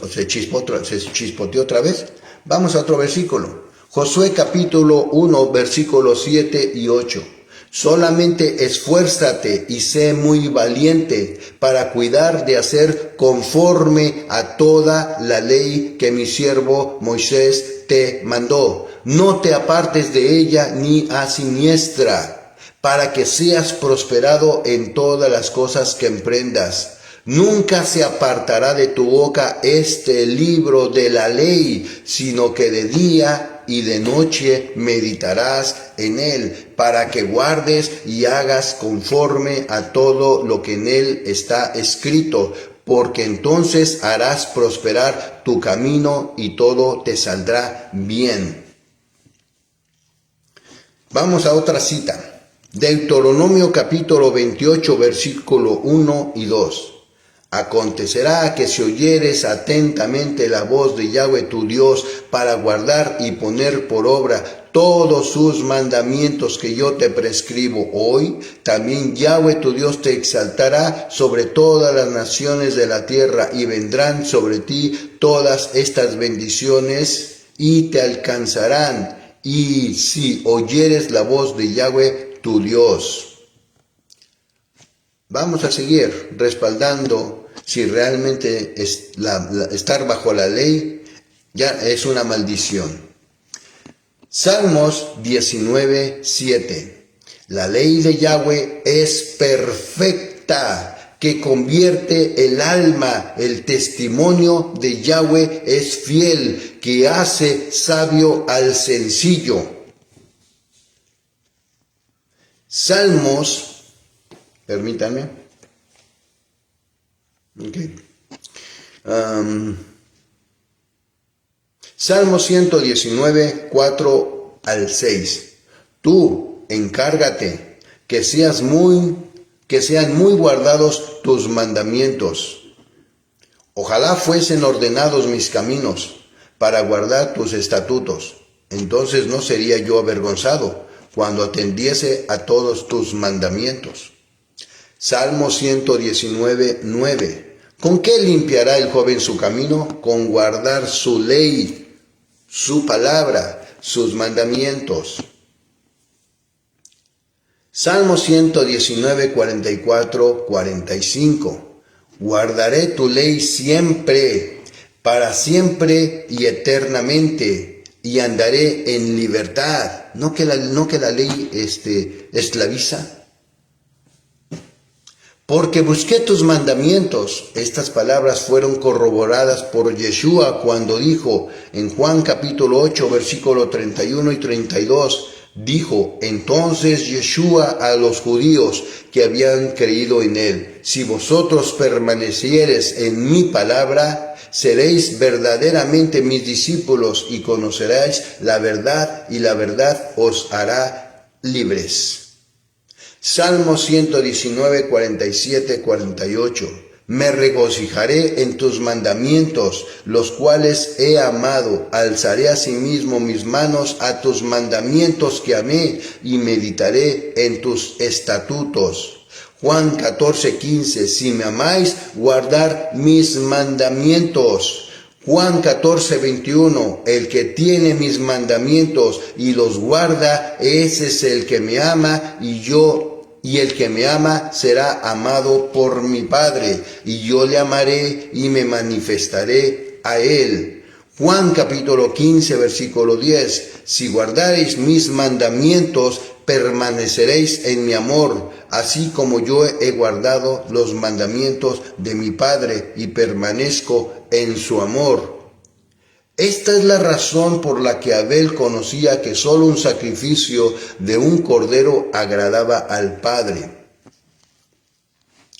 Se chispoteó otra vez. Vamos a otro versículo. Josué capítulo 1, versículos 7 y 8. Solamente esfuérzate y sé muy valiente para cuidar de hacer conforme a toda la ley que mi siervo Moisés te mandó. No te apartes de ella ni a siniestra, para que seas prosperado en todas las cosas que emprendas. Nunca se apartará de tu boca este libro de la ley, sino que de día y de noche meditarás en él, para que guardes y hagas conforme a todo lo que en él está escrito, porque entonces harás prosperar tu camino y todo te saldrá bien. Vamos a otra cita. Deuteronomio capítulo 28, versículo 1 y 2. Acontecerá que si oyeres atentamente la voz de Yahweh tu Dios para guardar y poner por obra todos sus mandamientos que yo te prescribo hoy, también Yahweh tu Dios te exaltará sobre todas las naciones de la tierra, y vendrán sobre ti todas estas bendiciones y te alcanzarán, y si oyeres la voz de Yahweh tu Dios. Vamos a seguir respaldando si realmente estar bajo la ley ya es una maldición. Salmos 19, 7. La ley de Yahweh es perfecta, que convierte el alma. El testimonio de Yahweh es fiel, que hace sabio al sencillo. Salmos, permítanme. Okay. Salmo 119, 4 al 6. Tú encárgate que sean muy guardados tus mandamientos. Ojalá fuesen ordenados mis caminos para guardar tus estatutos. Entonces no sería yo avergonzado cuando atendiese a todos tus mandamientos. Salmo 119, 9. ¿Con qué limpiará el joven su camino? Con guardar su ley, su palabra, sus mandamientos. Salmo 119, 44, 45. Guardaré tu ley siempre, para siempre y eternamente, y andaré en libertad. No que la ley esclaviza. Porque busqué tus mandamientos. Estas palabras fueron corroboradas por Yeshua cuando dijo en Juan capítulo 8, versículo 31 y 32, dijo entonces Yeshua a los judíos que habían creído en él: si vosotros permaneciereis en mi palabra, seréis verdaderamente mis discípulos y conoceréis la verdad, y la verdad os hará libres. Salmo 119, 47, 48. Me regocijaré en tus mandamientos, los cuales he amado. Alzaré asimismo mis manos a tus mandamientos que amé, y meditaré en tus estatutos. Juan 14, 15. Si me amáis, guardar mis mandamientos. Juan 14, 21. El que tiene mis mandamientos y los guarda, ese es el que me ama, y el que me ama será amado por mi Padre, y yo le amaré y me manifestaré a él. Juan capítulo 15, versículo 10. Si guardareis mis mandamientos, permaneceréis en mi amor, así como yo he guardado los mandamientos de mi Padre y permanezco en su amor. Esta es la razón por la que Abel conocía que solo un sacrificio de un cordero agradaba al Padre.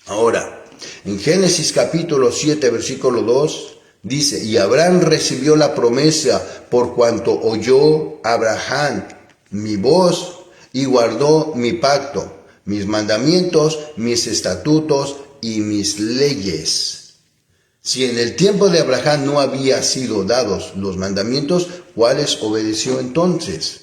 Ahora, en Génesis capítulo 7, versículo 2, dice, y Abraham recibió la promesa por cuanto oyó Abraham mi voz y guardó mi pacto, mis mandamientos, mis estatutos y mis leyes. Si en el tiempo de Abraham no había sido dados los mandamientos, ¿cuáles obedeció entonces?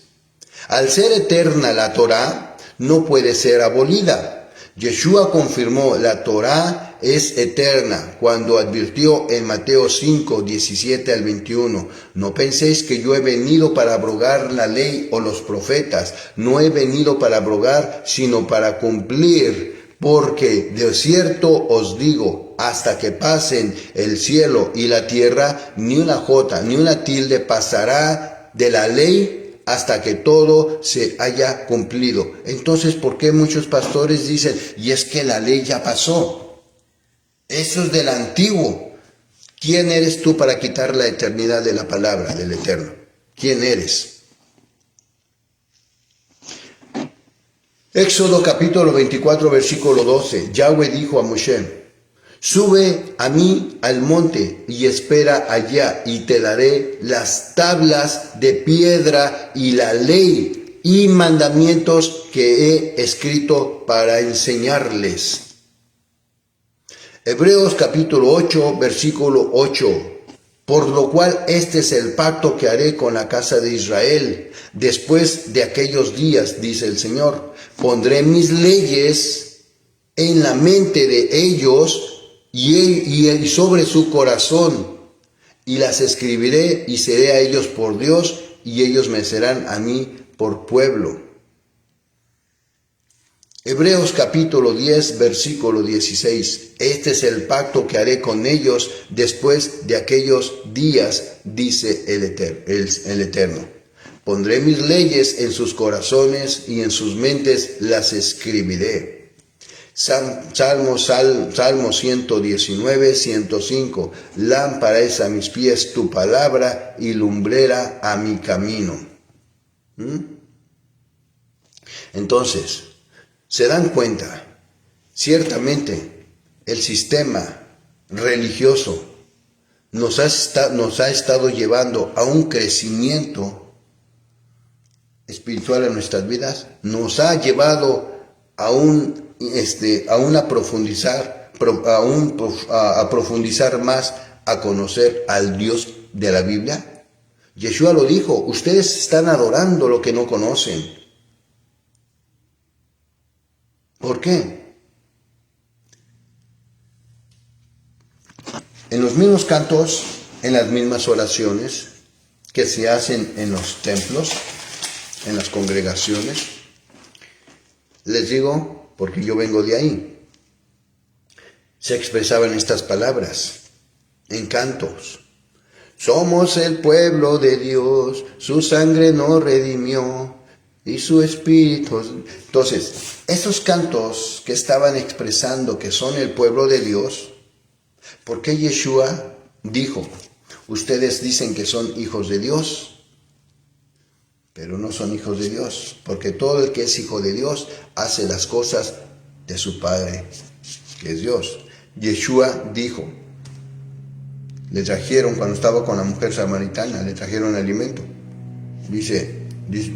Al ser eterna la Torá, no puede ser abolida. Yeshua confirmó la Torá es eterna cuando advirtió en Mateo 5, 17 al 21, no penséis que yo he venido para abrogar la ley o los profetas, no he venido para abrogar, sino para cumplir. Porque de cierto os digo, hasta que pasen el cielo y la tierra, ni una jota, ni una tilde pasará de la ley hasta que todo se haya cumplido. Entonces, ¿por qué muchos pastores dicen, y es que la ley ya pasó? Eso es del antiguo. ¿Quién eres tú para quitar la eternidad de la palabra del Eterno? ¿Quién eres? Éxodo capítulo 24, versículo 12. Yahweh dijo a Moshe, sube a mí al monte y espera allá y te daré las tablas de piedra y la ley y mandamientos que he escrito para enseñarles. Hebreos capítulo 8, versículo 8. Por lo cual este es el pacto que haré con la casa de Israel. Después de aquellos días, dice el Señor, pondré mis leyes en la mente de ellos y sobre su corazón, y las escribiré y seré a ellos por Dios, y ellos me serán a mí por pueblo. Hebreos capítulo 10, versículo 16. Este es el pacto que haré con ellos después de aquellos días, dice el Eterno. Pondré mis leyes en sus corazones y en sus mentes las escribiré. Salmo 119, 105. Lámpara es a mis pies tu palabra y lumbrera a mi camino. Entonces, se dan cuenta, ciertamente el sistema religioso nos ha estado llevando a un crecimiento espiritual en nuestras vidas, nos ha llevado a profundizar más, a conocer al Dios de la Biblia. Yeshua lo dijo, ustedes están adorando lo que no conocen. ¿Por qué? En los mismos cantos, en las mismas oraciones que se hacen en los templos, en las congregaciones, les digo, porque yo vengo de ahí, se expresaban estas palabras en cantos. Somos el pueblo de Dios, su sangre nos redimió y su espíritu. Entonces, esos cantos que estaban expresando que son el pueblo de Dios, ¿por qué Yeshua dijo, ustedes dicen que son hijos de Dios, pero no son hijos de Dios? Porque todo el que es hijo de Dios hace las cosas de su Padre, que es Dios. Yeshua dijo, le trajeron, cuando estaba con la mujer samaritana, le trajeron alimento.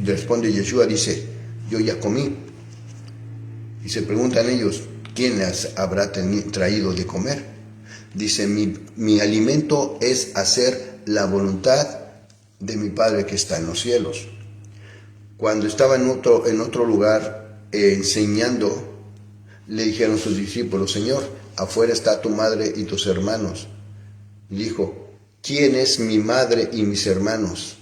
Responde Yeshua, dice, yo ya comí. Y se preguntan ellos, ¿quién les habrá traído de comer? Dice, mi alimento es hacer la voluntad de mi Padre que está en los cielos. Cuando estaba en otro lugar enseñando, le dijeron sus discípulos, Señor, afuera está tu madre y tus hermanos. Y dijo, ¿quién es mi madre y mis hermanos?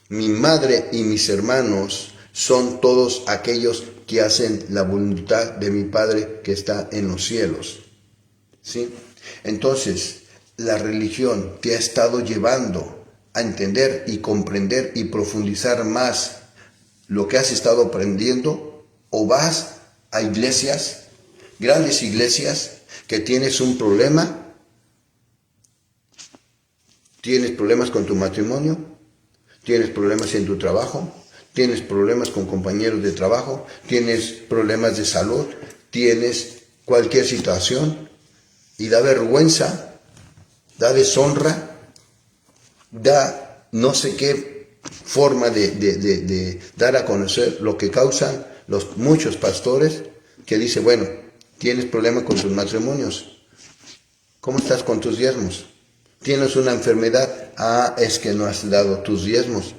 Mi madre y mis hermanos son todos aquellos que hacen la voluntad de mi Padre que está en los cielos. ¿Sí? Entonces, la religión te ha estado llevando a entender y comprender y profundizar más lo que has estado aprendiendo, o vas a iglesias, grandes iglesias, que tienes un problema, tienes problemas con tu matrimonio, tienes problemas en tu trabajo, tienes problemas con compañeros de trabajo, tienes problemas de salud, tienes cualquier situación, y da vergüenza, da deshonra, da no sé qué forma de dar a conocer lo que causan muchos pastores, que dice, bueno, tienes problemas con tus matrimonios, ¿cómo estás con tus diezmos? Tienes una enfermedad, es que no has dado tus diezmos.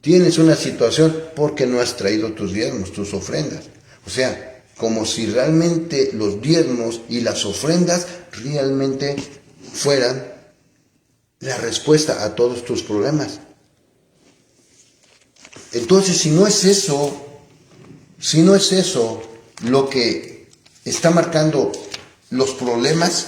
Tienes una situación porque no has traído tus diezmos, tus ofrendas. O sea, como si realmente los diezmos y las ofrendas realmente fueran la respuesta a todos tus problemas. Entonces, si no es eso lo que está marcando los problemas,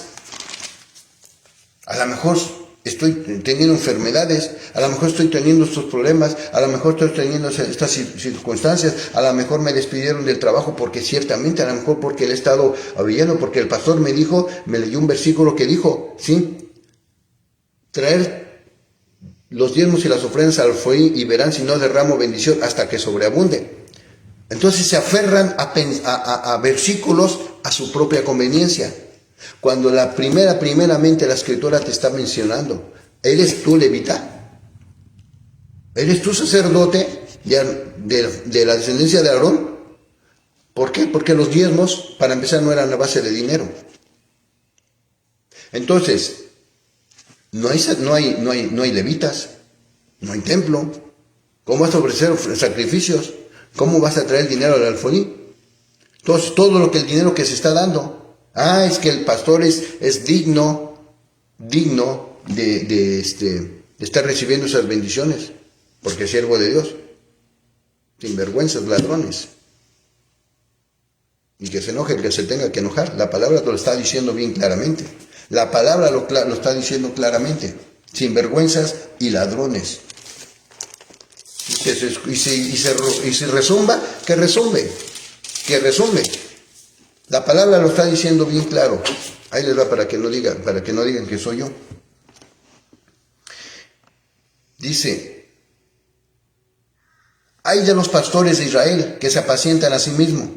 a lo mejor estoy teniendo enfermedades, a lo mejor estoy teniendo estos problemas, a lo mejor estoy teniendo estas circunstancias, a lo mejor me despidieron del trabajo porque ciertamente, a lo mejor porque le he estado oyendo, porque el pastor me leyó un versículo que dijo, ¿sí? Traer los diezmos y las ofrendas al alfolí y verán si no derramo bendición hasta que sobreabunde. Entonces se aferran a versículos a su propia conveniencia. Cuando primeramente la escritura te está mencionando, ¿eres tú levita? ¿Eres tú sacerdote de la descendencia de Aarón? ¿Por qué? Porque los diezmos, para empezar, no eran a base de dinero. Entonces, no hay levitas, no hay templo. ¿Cómo vas a ofrecer sacrificios? ¿Cómo vas a traer dinero al alfolí? Entonces, todo el dinero que se está dando, es que el pastor es digno de estar recibiendo esas bendiciones, porque es siervo de Dios. Sinvergüenzas, ladrones. Y que se enoje el que se tenga que enojar. La palabra lo está diciendo bien claramente. La palabra lo está diciendo claramente. Sinvergüenzas y ladrones. Y si resumba, que resumbe. Que resumbe. La palabra lo está diciendo bien claro. Ahí les va para que no digan que soy yo. Dice, hay de los pastores de Israel que se apacientan a sí mismos.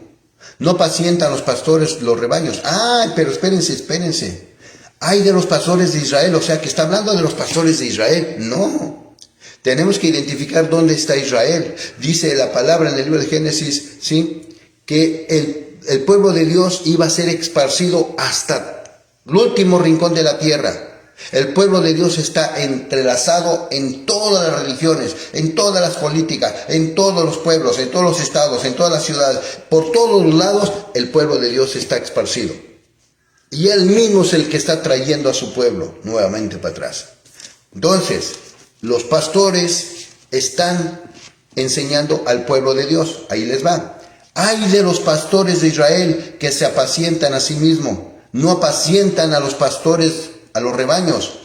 No pacientan los pastores los rebaños. Pero espérense. Hay de los pastores de Israel, o sea que está hablando de los pastores de Israel. No. Tenemos que identificar dónde está Israel. Dice la palabra en el libro de Génesis, ¿sí? Que el pueblo de Dios iba a ser esparcido hasta el último rincón de la tierra. El pueblo de Dios está entrelazado en todas las religiones, en todas las políticas, en todos los pueblos, en todos los estados, en todas las ciudades. Por todos los lados el pueblo de Dios está esparcido. Y Él mismo es el que está trayendo a su pueblo nuevamente para atrás. Entonces, los pastores están enseñando al pueblo de Dios. Ahí les va. Ay de los pastores de Israel que se apacientan a sí mismos, no apacientan a los pastores, a los rebaños.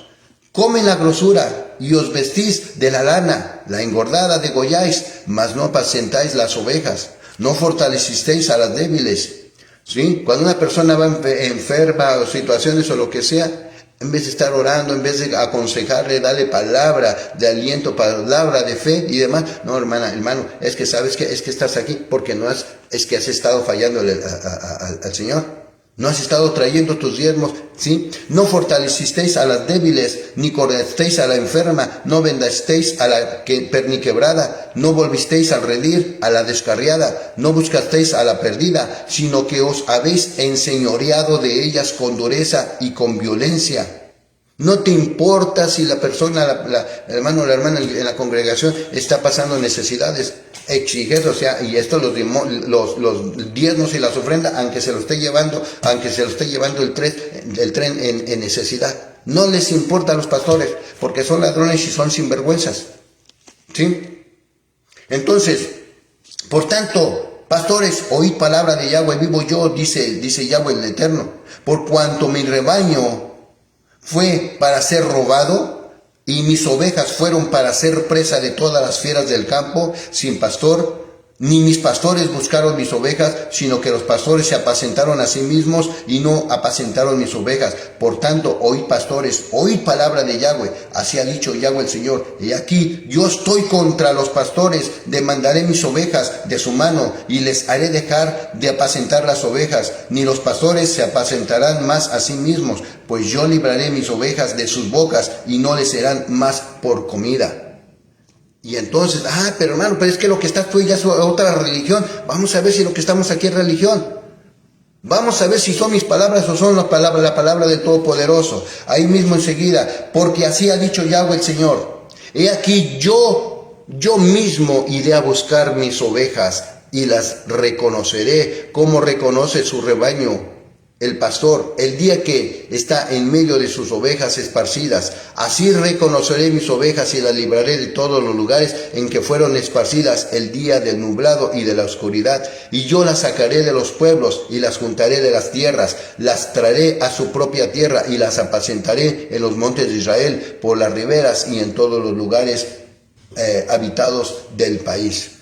Comen la grosura y os vestís de la lana, la engordada degolláis, mas no apacientáis las ovejas, no fortalecisteis a las débiles. ¿Sí? Cuando una persona va enferma o situaciones o lo que sea, en vez de estar orando, en vez de aconsejarle, darle palabra de aliento, palabra de fe y demás. No, hermano, es que sabes que es que estás aquí porque es que has estado fallando al Señor. No has estado trayendo tus diezmos, ¿sí? No fortalecisteis a las débiles, ni corristeis a la enferma, no vendasteis a la perniquebrada, no volvisteis al redil, a la descarriada, no buscasteis a la perdida, sino que os habéis enseñoreado de ellas con dureza y con violencia. No te importa si la persona, el hermano o la hermana en la congregación está pasando necesidades. Exiges, o sea, y esto los diezmos y las ofrendas, aunque se lo esté llevando el tren en necesidad. No les importa a los pastores, porque son ladrones y son sinvergüenzas. ¿Sí? Entonces, por tanto, pastores, oíd palabra de Yahweh, vivo yo, dice Yahweh el Eterno, por cuanto mi rebaño fue para ser robado y mis ovejas fueron para ser presa de todas las fieras del campo, sin pastor, ni mis pastores buscaron mis ovejas, sino que los pastores se apacentaron a sí mismos y no apacentaron mis ovejas. Por tanto, oíd pastores, oíd palabra de Yahweh, así ha dicho Yahweh el Señor. Y aquí yo estoy contra los pastores, demandaré mis ovejas de su mano y les haré dejar de apacentar las ovejas, ni los pastores se apacentarán más a sí mismos, pues yo libraré mis ovejas de sus bocas y no les serán más por comida. Y entonces, pero hermano, pero es que lo que estás tú ya es otra religión. Vamos a ver si lo que estamos aquí es religión. Vamos a ver si son mis palabras o son la palabra del Todopoderoso. Ahí mismo enseguida, porque así ha dicho Yahweh el Señor. He aquí yo mismo iré a buscar mis ovejas y las reconoceré como reconoce su rebaño el pastor, el día que está en medio de sus ovejas esparcidas. Así reconoceré mis ovejas y las libraré de todos los lugares en que fueron esparcidas el día del nublado y de la oscuridad. Y yo las sacaré de los pueblos y las juntaré de las tierras, las traeré a su propia tierra y las apacentaré en los montes de Israel, por las riberas y en todos los lugares habitados del país.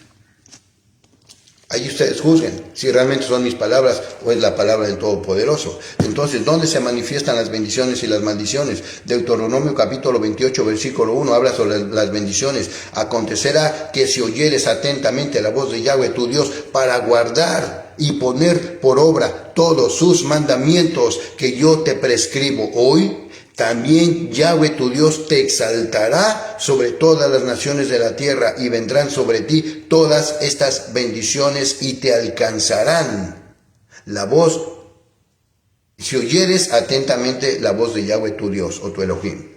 Ahí ustedes juzguen si realmente son mis palabras o es la palabra del Todopoderoso. Entonces, ¿dónde se manifiestan las bendiciones y las maldiciones? Deuteronomio capítulo 28, versículo 1, habla sobre las bendiciones. Acontecerá que si oyeres atentamente la voz de Yahweh tu Dios para guardar y poner por obra todos sus mandamientos que yo te prescribo hoy, también Yahweh tu Dios te exaltará sobre todas las naciones de la tierra y vendrán sobre ti todas estas bendiciones y te alcanzarán. La voz, si oyeres atentamente la voz de Yahweh tu Dios o tu Elohim.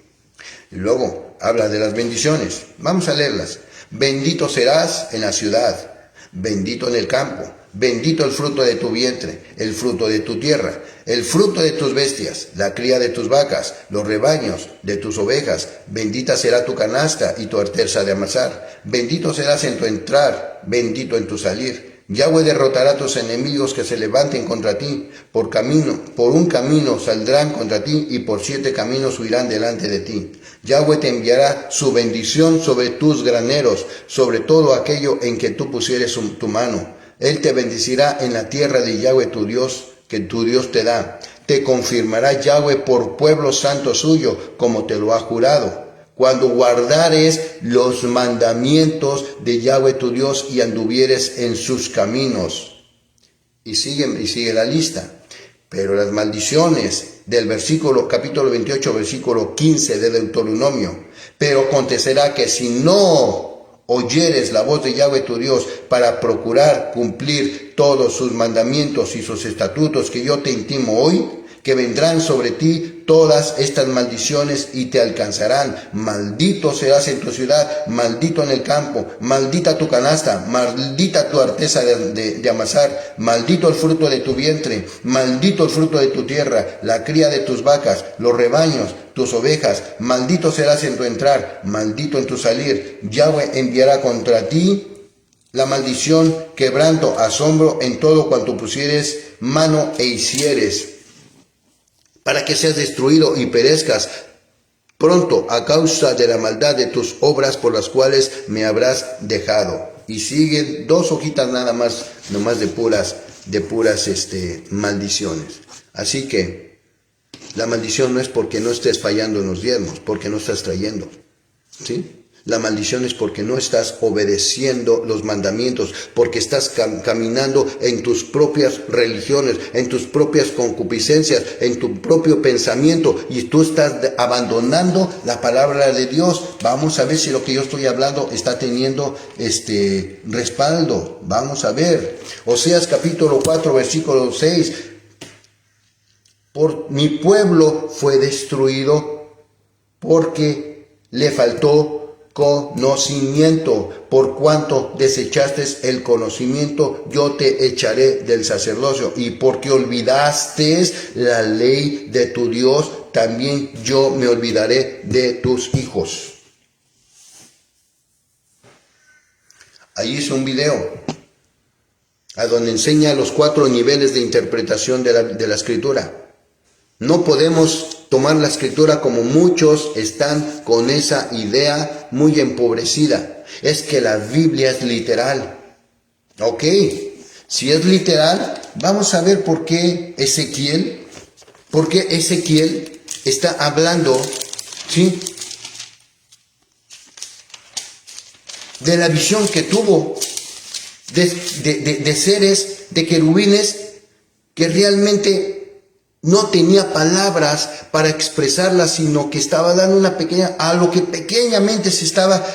Y luego habla de las bendiciones. Vamos a leerlas. Bendito serás en la ciudad, bendito en el campo. Bendito el fruto de tu vientre, el fruto de tu tierra, el fruto de tus bestias, la cría de tus vacas, los rebaños de tus ovejas. Bendita será tu canasta y tu arteza de amasar. Bendito serás en tu entrar, bendito en tu salir. Yahweh derrotará a tus enemigos que se levanten contra ti. Por un camino saldrán contra ti y por 7 caminos huirán delante de ti. Yahweh te enviará su bendición sobre tus graneros, sobre todo aquello en que tú pusieres tu mano. Él te bendecirá en la tierra de Yahweh tu Dios, que tu Dios te da. Te confirmará Yahweh por pueblo santo suyo, como te lo ha jurado. Cuando guardares los mandamientos de Yahweh tu Dios y anduvieres en sus caminos. Y sigue la lista. Pero las maldiciones del capítulo 28, versículo 15 de Deuteronomio. Pero acontecerá que si no oyeres la voz de Yahweh tu Dios para procurar cumplir todos sus mandamientos y sus estatutos que yo te intimo hoy, que vendrán sobre ti todas estas maldiciones y te alcanzarán. Maldito serás en tu ciudad, maldito en el campo, maldita tu canasta, maldita tu arteza de amasar, maldito el fruto de tu vientre, maldito el fruto de tu tierra, la cría de tus vacas, los rebaños, tus ovejas. Maldito serás en tu entrar, maldito en tu salir. Yahweh enviará contra ti la maldición, quebranto, asombro en todo cuanto pusieres mano e hicieres, para que seas destruido y perezcas pronto a causa de la maldad de tus obras por las cuales me habrás dejado. Y siguen 2 hojitas nada más, nomás de puras maldiciones. Así que la maldición no es porque no estés fallando en los diezmos, porque no estás trayendo, ¿sí? La maldición es porque no estás obedeciendo los mandamientos, porque estás caminando en tus propias religiones, en tus propias concupiscencias, en tu propio pensamiento, y tú estás abandonando la palabra de Dios. Vamos a ver si lo que yo estoy hablando está teniendo respaldo. Vamos a ver. Oseas capítulo 4, versículo 6. Por mi pueblo fue destruido porque le faltó conocimiento. Por cuanto desechaste el conocimiento, yo te echaré del sacerdocio. Y porque olvidaste la ley de tu Dios, también yo me olvidaré de tus hijos. Ahí hice un video. a donde enseña los 4 niveles de interpretación de la escritura. No podemos tomar la escritura como muchos están con esa idea muy empobrecida. Es que la Biblia es literal. Ok, si es literal, vamos a ver por qué Ezequiel está hablando, ¿sí?, de la visión que tuvo de seres, de querubines, que realmente no tenía palabras para expresarlas, sino que estaba dando una pequeña, a lo que pequeñamente se estaba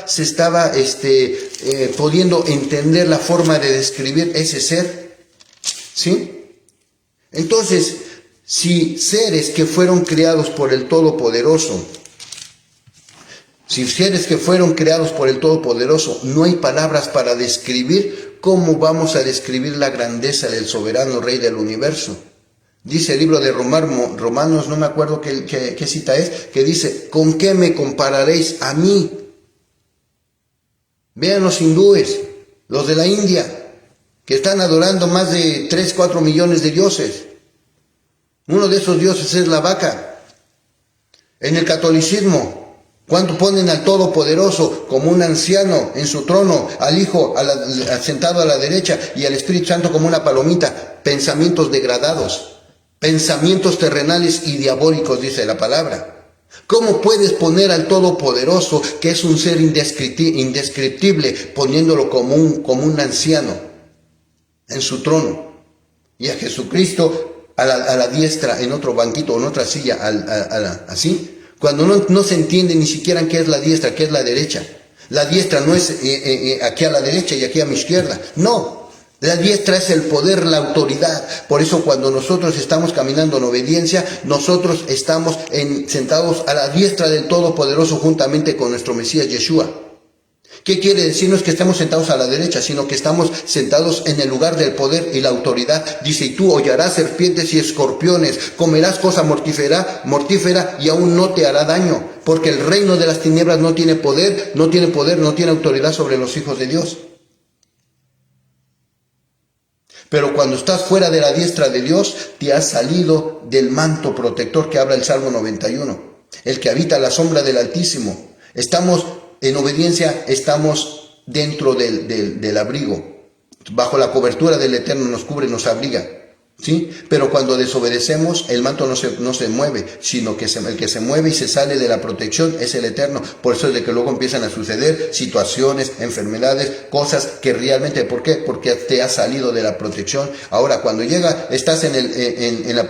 pudiendo entender la forma de describir ese ser, ¿sí? Entonces, si seres que fueron creados por el Todopoderoso, no hay palabras para describir, ¿cómo vamos a describir la grandeza del soberano Rey del universo? Dice el libro de Romanos, no me acuerdo qué cita es, que dice, ¿con qué me compararéis a mí? Vean los hindúes, los de la India, que están adorando más de 3, 4 millones de dioses. Uno de esos dioses es la vaca. En el catolicismo, ¿cuánto ponen al Todopoderoso como un anciano en su trono, al Hijo sentado a la derecha y al Espíritu Santo como una palomita? Pensamientos degradados, pensamientos terrenales y diabólicos, dice la palabra. ¿Cómo puedes poner al Todopoderoso, que es un ser indescriptible, poniéndolo como un anciano en su trono? Y a Jesucristo a la diestra, en otro banquito o en otra silla, así. Cuando no se entiende ni siquiera qué es la diestra, qué es la derecha. La diestra no es aquí a la derecha y aquí a mi izquierda. No, la diestra es el poder, la autoridad. Por eso cuando nosotros estamos caminando en obediencia, nosotros estamos sentados a la diestra del Todopoderoso juntamente con nuestro Mesías Yeshua. ¿Qué quiere decir? No es que estemos sentados a la derecha, sino que estamos sentados en el lugar del poder y la autoridad. Dice, y tú hollarás serpientes y escorpiones, comerás cosa mortífera y aún no te hará daño, porque el reino de las tinieblas no tiene poder, no tiene autoridad sobre los hijos de Dios. Pero cuando estás fuera de la diestra de Dios, te has salido del manto protector que habla el Salmo 91. El que habita la sombra del Altísimo. Estamos en obediencia, estamos dentro del abrigo. Bajo la cobertura del Eterno nos cubre, nos abriga. ¿Sí? Pero cuando desobedecemos, el manto no se mueve, sino que el que se mueve y se sale de la protección es el Eterno. Por eso es de que luego empiezan a suceder situaciones, enfermedades, cosas que realmente, ¿por qué? Porque te has salido de la protección. Ahora, cuando estás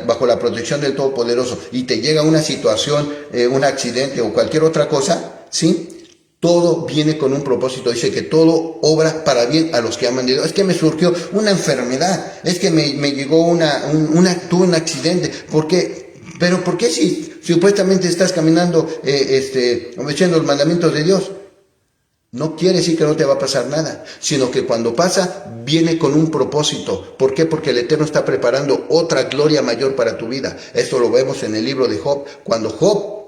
bajo la protección del Todopoderoso y te llega una situación, un accidente o cualquier otra cosa, ¿sí?, todo viene con un propósito. Dice que todo obra para bien a los que aman a Dios. Es que me surgió una enfermedad. Es que me llegó tuve un accidente. ¿Por qué? Pero ¿por qué si supuestamente estás caminando, obedeciendo los mandamientos de Dios? No quiere decir que no te va a pasar nada, sino que cuando pasa, viene con un propósito. ¿Por qué? Porque el Eterno está preparando otra gloria mayor para tu vida. Esto lo vemos en el libro de Job. Cuando Job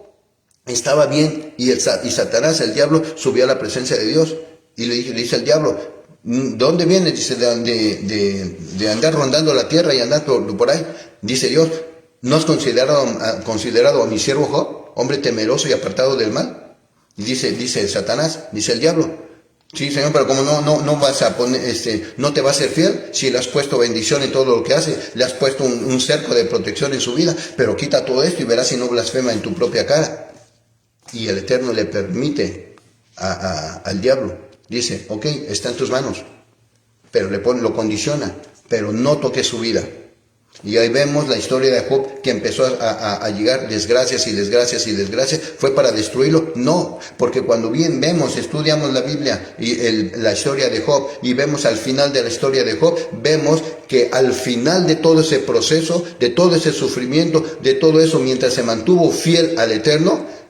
estaba bien y Satanás, el diablo, subió a la presencia de Dios y le dice al diablo, ¿dónde vienes? Dice, de andar rondando la tierra y andar por ahí. Dice Dios, ¿no has considerado a mi siervo Job, hombre temeroso y apartado del mal? Y dice Satanás, dice el diablo, sí, Señor, pero como no vas a poner, no te va a ser fiel, si le has puesto bendición en todo lo que hace, le has puesto un cerco de protección en su vida, pero quita todo esto y verás si no blasfema en tu propia cara. Y el Eterno le permite al diablo, dice, ok, está en tus manos, pero lo condiciona, pero no toques su vida. Y ahí vemos la historia de Job, que empezó a llegar desgracias y desgracias y desgracias. ¿Fue para destruirlo? No, porque cuando estudiamos la Biblia y la historia de Job, y vemos al final de la historia de Job, vemos que al final de todo ese proceso, de todo ese sufrimiento, de todo eso, mientras se mantuvo fiel al Eterno,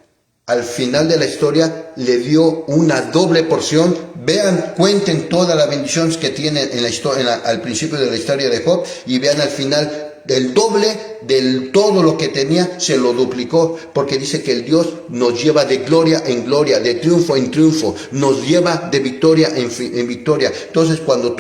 al final de la historia le dio una doble porción. Vean, cuenten todas las bendiciones que tiene al principio de la historia de Job, y vean al final el doble de todo lo que tenía, se lo duplicó, porque dice que el Dios nos lleva de gloria en gloria, de triunfo en triunfo, nos lleva de victoria en victoria. Entonces, cuando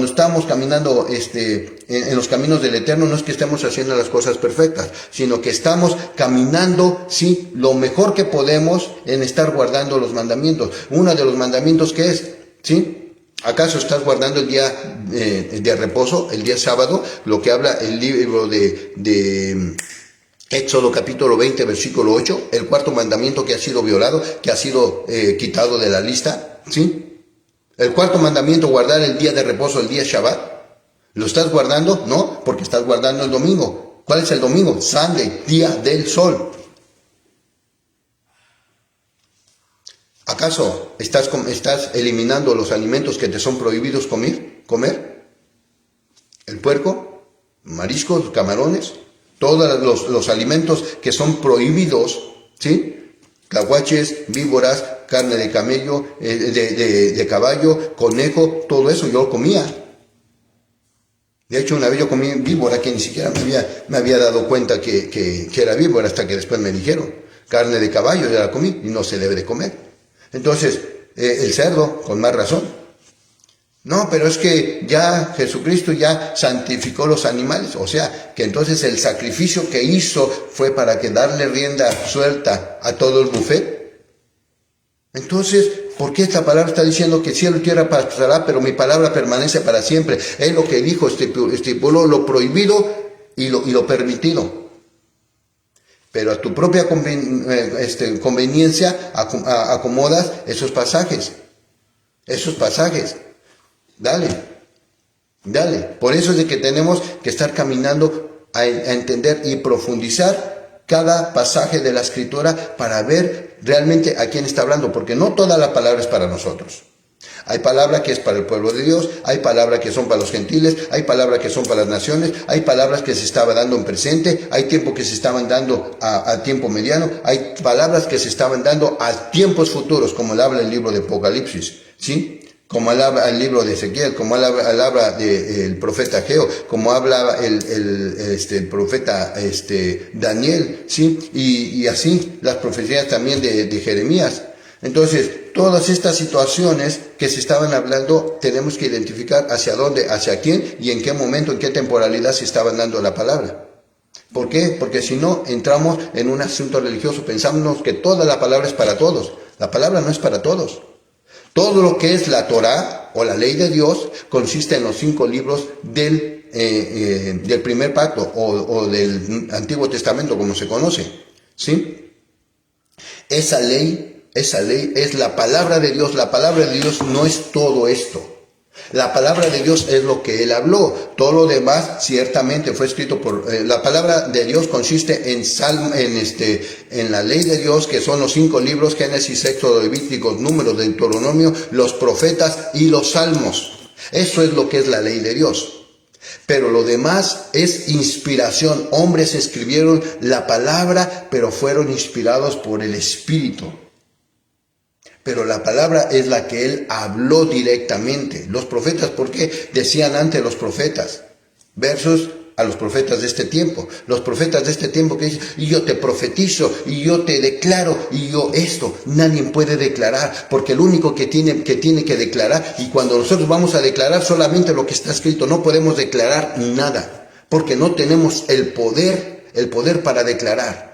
estamos caminando en los caminos del Eterno, no es que estemos haciendo las cosas perfectas, sino que estamos caminando, sí, lo mejor que podemos en estar guardando los mandamientos. Uno de los mandamientos que es, ¿sí? ¿Acaso estás guardando el día de reposo, el día sábado? Lo que habla el libro de Éxodo capítulo 20, versículo 8, el cuarto mandamiento que ha sido violado, que ha sido quitado de la lista, ¿sí? El cuarto mandamiento, guardar el día de reposo, el día Shabbat. ¿Lo estás guardando? No, porque estás guardando el domingo. ¿Cuál es el domingo? Sunday, día del sol. ¿Acaso estás eliminando los alimentos que te son prohibidos comer? El puerco, mariscos, camarones, todos los alimentos que son prohibidos, ¿sí? Tlahuaches, víboras, carne de camello, de caballo, conejo, todo eso yo lo comía. De hecho, una vez yo comí víbora que ni siquiera me había dado cuenta que era víbora hasta que después me dijeron. Carne de caballo ya la comí y no se debe de comer. Entonces, el cerdo, con más razón. No, pero es que ya Jesucristo ya santificó los animales. O sea, que entonces el sacrificio que hizo fue para que darle rienda suelta a todo el buffet. Entonces, ¿por qué esta palabra está diciendo que cielo y tierra pasará, pero mi palabra permanece para siempre? Es lo que dijo, estipuló lo prohibido y lo permitido. Pero a tu propia conveniencia acomodas esos pasajes. Dale. Por eso es de que tenemos que estar caminando a entender y profundizar cada pasaje de la Escritura para ver realmente a quién está hablando, porque no toda la palabra es para nosotros. Hay palabras que es para el pueblo de Dios, hay palabras que son para los gentiles, hay palabras que son para las naciones, hay palabras que se estaban dando en presente, hay tiempos que se estaban dando a tiempo mediano, hay palabras que se estaban dando a tiempos futuros, como lo habla el libro de Apocalipsis, ¿sí? Como habla el libro de Ezequiel, como habla del profeta Ageo, como habla el profeta Daniel, ¿sí? Y así las profecías también de Jeremías. Entonces, todas estas situaciones que se estaban hablando, tenemos que identificar hacia dónde, hacia quién y en qué momento, en qué temporalidad se estaban dando la palabra. ¿Por qué? Porque si no, entramos en un asunto religioso, pensamos que toda la palabra es para todos. La palabra no es para todos. Todo lo que es la Torá o la ley de Dios consiste en los 5 libros del primer pacto o del Antiguo Testamento, como se conoce, ¿sí? Esa ley es la palabra de Dios. La palabra de Dios no es todo esto. La palabra de Dios es lo que Él habló. Todo lo demás ciertamente fue escrito por... la palabra de Dios consiste en la ley de Dios, que son los 5 libros, Génesis, Éxodo, Levíticos, Números, Deuteronomio, los profetas y los salmos. Eso es lo que es la ley de Dios. Pero lo demás es inspiración. Hombres escribieron la palabra, pero fueron inspirados por el Espíritu. Pero la palabra es la que Él habló directamente. Los profetas, ¿por qué decían antes los profetas? Versus a los profetas de este tiempo. Los profetas de este tiempo que dicen, y yo te profetizo, y yo te declaro, y yo esto. Nadie puede declarar, porque el único que tiene que declarar, y cuando nosotros vamos a declarar solamente lo que está escrito, no podemos declarar nada, porque no tenemos el poder para declarar.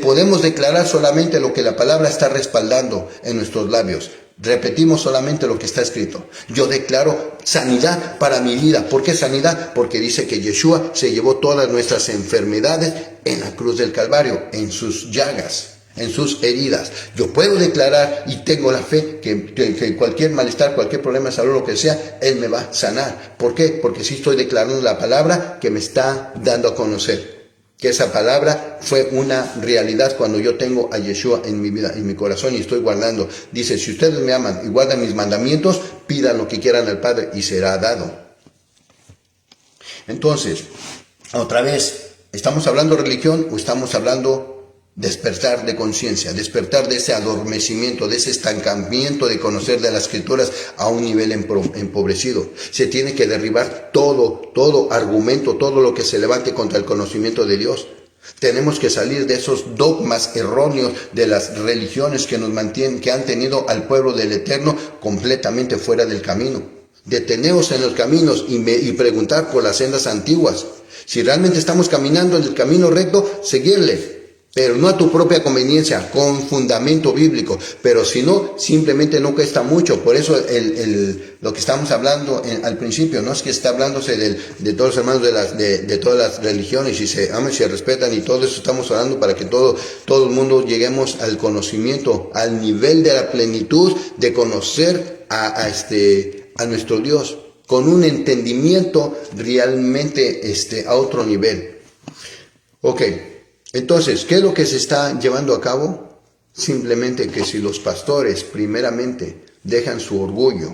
Podemos declarar solamente lo que la palabra está respaldando en nuestros labios. Repetimos solamente lo que está escrito. Yo declaro sanidad para mi vida. ¿Por qué sanidad? Porque dice que Yeshua se llevó todas nuestras enfermedades en la cruz del Calvario, en sus llagas, en sus heridas. Yo puedo declarar y tengo la fe que cualquier malestar, cualquier problema de salud, lo que sea, Él me va a sanar. ¿Por qué? Porque sí estoy declarando la palabra que me está dando a conocer. Que esa palabra fue una realidad cuando yo tengo a Yeshua en mi vida, en mi corazón, y estoy guardando. Dice, si ustedes me aman y guardan mis mandamientos, pidan lo que quieran al Padre y será dado. Entonces, otra vez, ¿estamos hablando de religión o estamos hablando Despertar de conciencia, despertar de ese adormecimiento, de ese estancamiento de conocer de las Escrituras a un nivel empobrecido. Se tiene que derribar todo argumento, todo lo que se levante contra el conocimiento de Dios. Tenemos que salir de esos dogmas erróneos de las religiones que nos mantienen, que han tenido al pueblo del Eterno completamente fuera del camino. Deteneos en los caminos y preguntar por las sendas antiguas. Si realmente estamos caminando en el camino recto, seguirle. Pero no a tu propia conveniencia, con fundamento bíblico. Pero si no, simplemente no cuesta mucho. Por eso lo que estamos hablando al principio, no es que está hablándose de todos los hermanos de todas las religiones, y se aman y se respetan, y todo eso estamos hablando para que todo el mundo lleguemos al conocimiento, al nivel de la plenitud de conocer a nuestro Dios, con un entendimiento realmente a otro nivel. Ok. Entonces, ¿qué es lo que se está llevando a cabo? Simplemente que si los pastores primeramente dejan su orgullo,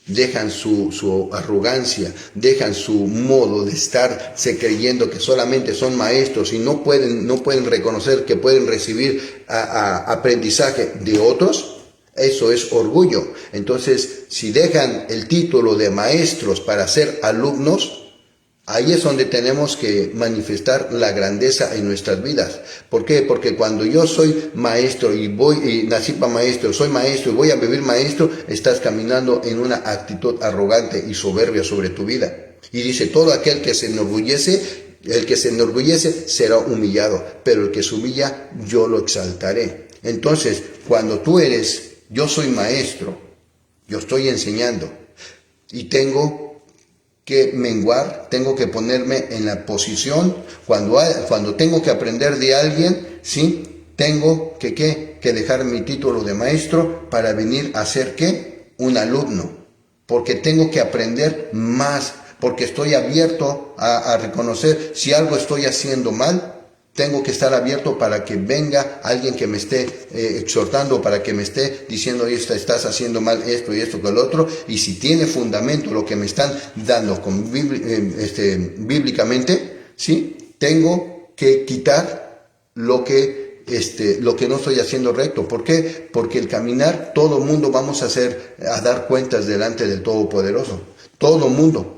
dejan su arrogancia, dejan su modo de estarse creyendo que solamente son maestros y no pueden reconocer que pueden recibir aprendizaje de otros, eso es orgullo. Entonces, si dejan el título de maestros para ser alumnos, ahí es donde tenemos que manifestar la grandeza en nuestras vidas. ¿Por qué? Porque cuando yo soy maestro y nací para maestro, soy maestro y voy a vivir maestro, estás caminando en una actitud arrogante y soberbia sobre tu vida. Y dice, todo aquel que se enorgullece, el que se enorgullece será humillado, pero el que se humilla, yo lo exaltaré. Entonces, cuando tú yo soy maestro, yo estoy enseñando y tengo que menguar, tengo que ponerme en la posición, cuando tengo que aprender de alguien, ¿sí? Tengo que dejar mi título de maestro para venir a ser, un alumno, porque tengo que aprender más, porque estoy abierto a reconocer si algo estoy haciendo mal. Tengo que estar abierto para que venga alguien que me esté exhortando, para que me esté diciendo, oye, estás haciendo mal esto y esto con el otro. Y si tiene fundamento lo que me están dando bíblicamente, ¿sí? Tengo que quitar lo que no estoy haciendo recto. ¿Por qué? Porque el caminar, todo mundo vamos a dar cuentas delante del Todopoderoso. Todo mundo.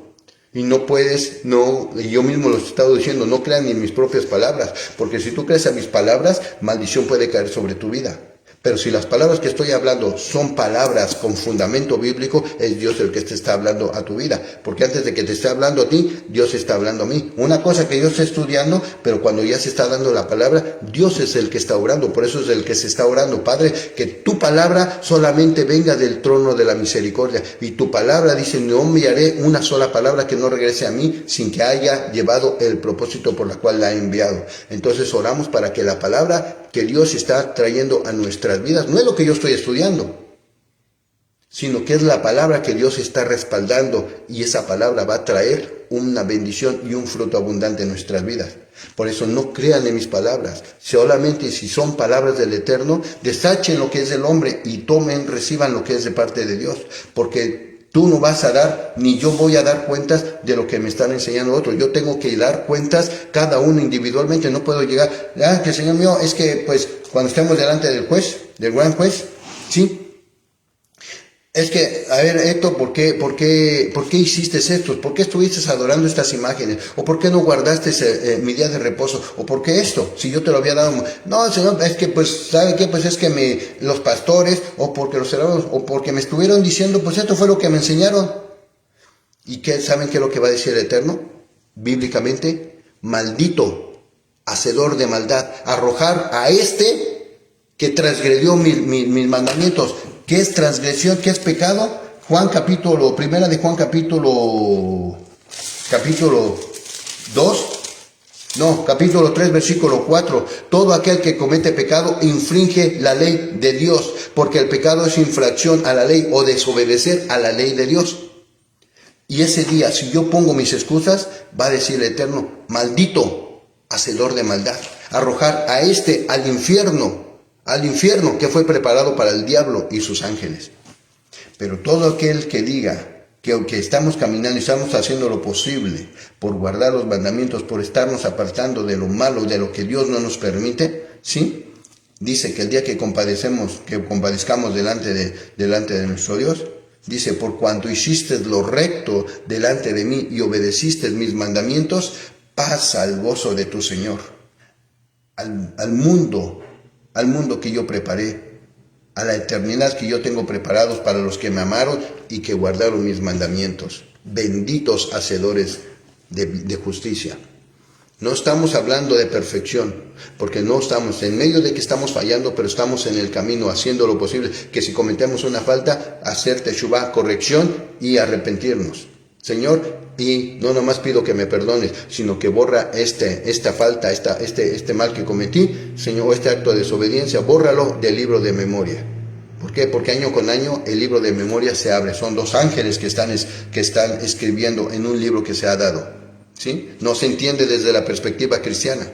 Y yo mismo lo he estado diciendo, no crean ni en mis propias palabras, porque si tú crees a mis palabras, maldición puede caer sobre tu vida. Pero si las palabras que estoy hablando son palabras con fundamento bíblico, es Dios el que te está hablando a tu vida. Porque antes de que te esté hablando a ti, Dios está hablando a mí. Una cosa que yo estoy estudiando, pero cuando ya se está dando la palabra, Dios es el que está orando. Por eso es el que se está orando. Padre, que tu palabra solamente venga del trono de la misericordia. Y tu palabra dice, no enviaré una sola palabra que no regrese a mí sin que haya llevado el propósito por la cual la he enviado. Entonces oramos para que la palabra que Dios está trayendo a nuestras vidas, no es lo que yo estoy estudiando, sino que es la palabra que Dios está respaldando, y esa palabra va a traer una bendición y un fruto abundante en nuestras vidas. Por eso no crean en mis palabras, solamente si son palabras del Eterno, desachen lo que es del hombre y reciban lo que es de parte de Dios, porque tú no vas a dar, ni yo voy a dar cuentas de lo que me están enseñando otros. Yo tengo que dar cuentas cada uno individualmente. No puedo llegar, que Señor mío, es que pues cuando estemos delante del juez, del gran juez, ¿sí? Es que, a ver, Héctor, ¿por qué hiciste esto? ¿Por qué estuviste adorando estas imágenes? ¿O por qué no guardaste mi día de reposo? ¿O por qué esto? Si yo te lo había dado. No, Señor, es que, pues, ¿sabe qué? Pues es que los pastores, o porque los hermanos, o porque me estuvieron diciendo, pues esto fue lo que me enseñaron. ¿Y saben qué es lo que va a decir el Eterno? Bíblicamente, maldito, hacedor de maldad, arrojar a que transgredió mis mandamientos. ¿Qué es transgresión? ¿Qué es pecado? Primera de Juan capítulo 3, versículo 4. Todo aquel que comete pecado infringe la ley de Dios, porque el pecado es infracción a la ley o desobedecer a la ley de Dios. Y ese día, si yo pongo mis excusas, va a decir el Eterno, maldito, hacedor de maldad, arrojar a al infierno que fue preparado para el diablo y sus ángeles. Pero todo aquel que diga que aunque estamos caminando y estamos haciendo lo posible por guardar los mandamientos, por estarnos apartando de lo malo, de lo que Dios no nos permite, ¿sí? dice que el día que compadezcamos delante de nuestro Dios, dice, por cuanto hiciste lo recto delante de mí y obedeciste mis mandamientos, pasa al gozo de tu Señor, al mundo que yo preparé, a la eternidad que yo tengo preparados para los que me amaron y que guardaron mis mandamientos. Benditos hacedores de justicia. No estamos hablando de perfección, porque no estamos en medio de que estamos fallando, pero estamos en el camino haciendo lo posible, que si cometemos una falta, hacer teshuvá, corrección y arrepentirnos. Señor, y no nomás pido que me perdones, sino que borra esta falta, este mal que cometí, Señor, este acto de desobediencia, bórralo del libro de memoria. ¿Por qué? Porque año con año el libro de memoria se abre. Son 2 ángeles que están escribiendo en un libro que se ha dado. ¿Sí? No se entiende desde la perspectiva cristiana,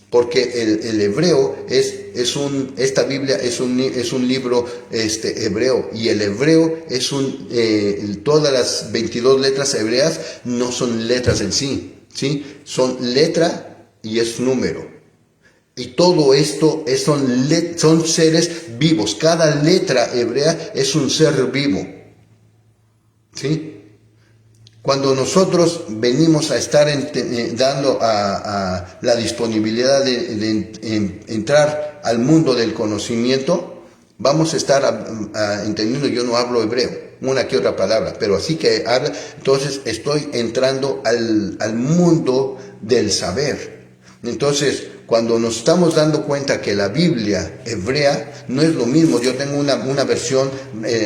porque el hebreo esta Biblia es un libro hebreo, y el hebreo es todas las 22 letras hebreas no son letras en sí, ¿sí? Son letra y es número. Y todo esto son seres vivos. Cada letra hebrea es un ser vivo, ¿sí? Cuando nosotros venimos a estar dando a la disponibilidad de entrar al mundo del conocimiento, vamos a estar entendiendo. Yo no hablo hebreo, una que otra palabra, pero así que habla, entonces estoy entrando al mundo del saber. Entonces, cuando nos estamos dando cuenta que la Biblia hebrea no es lo mismo, yo tengo una versión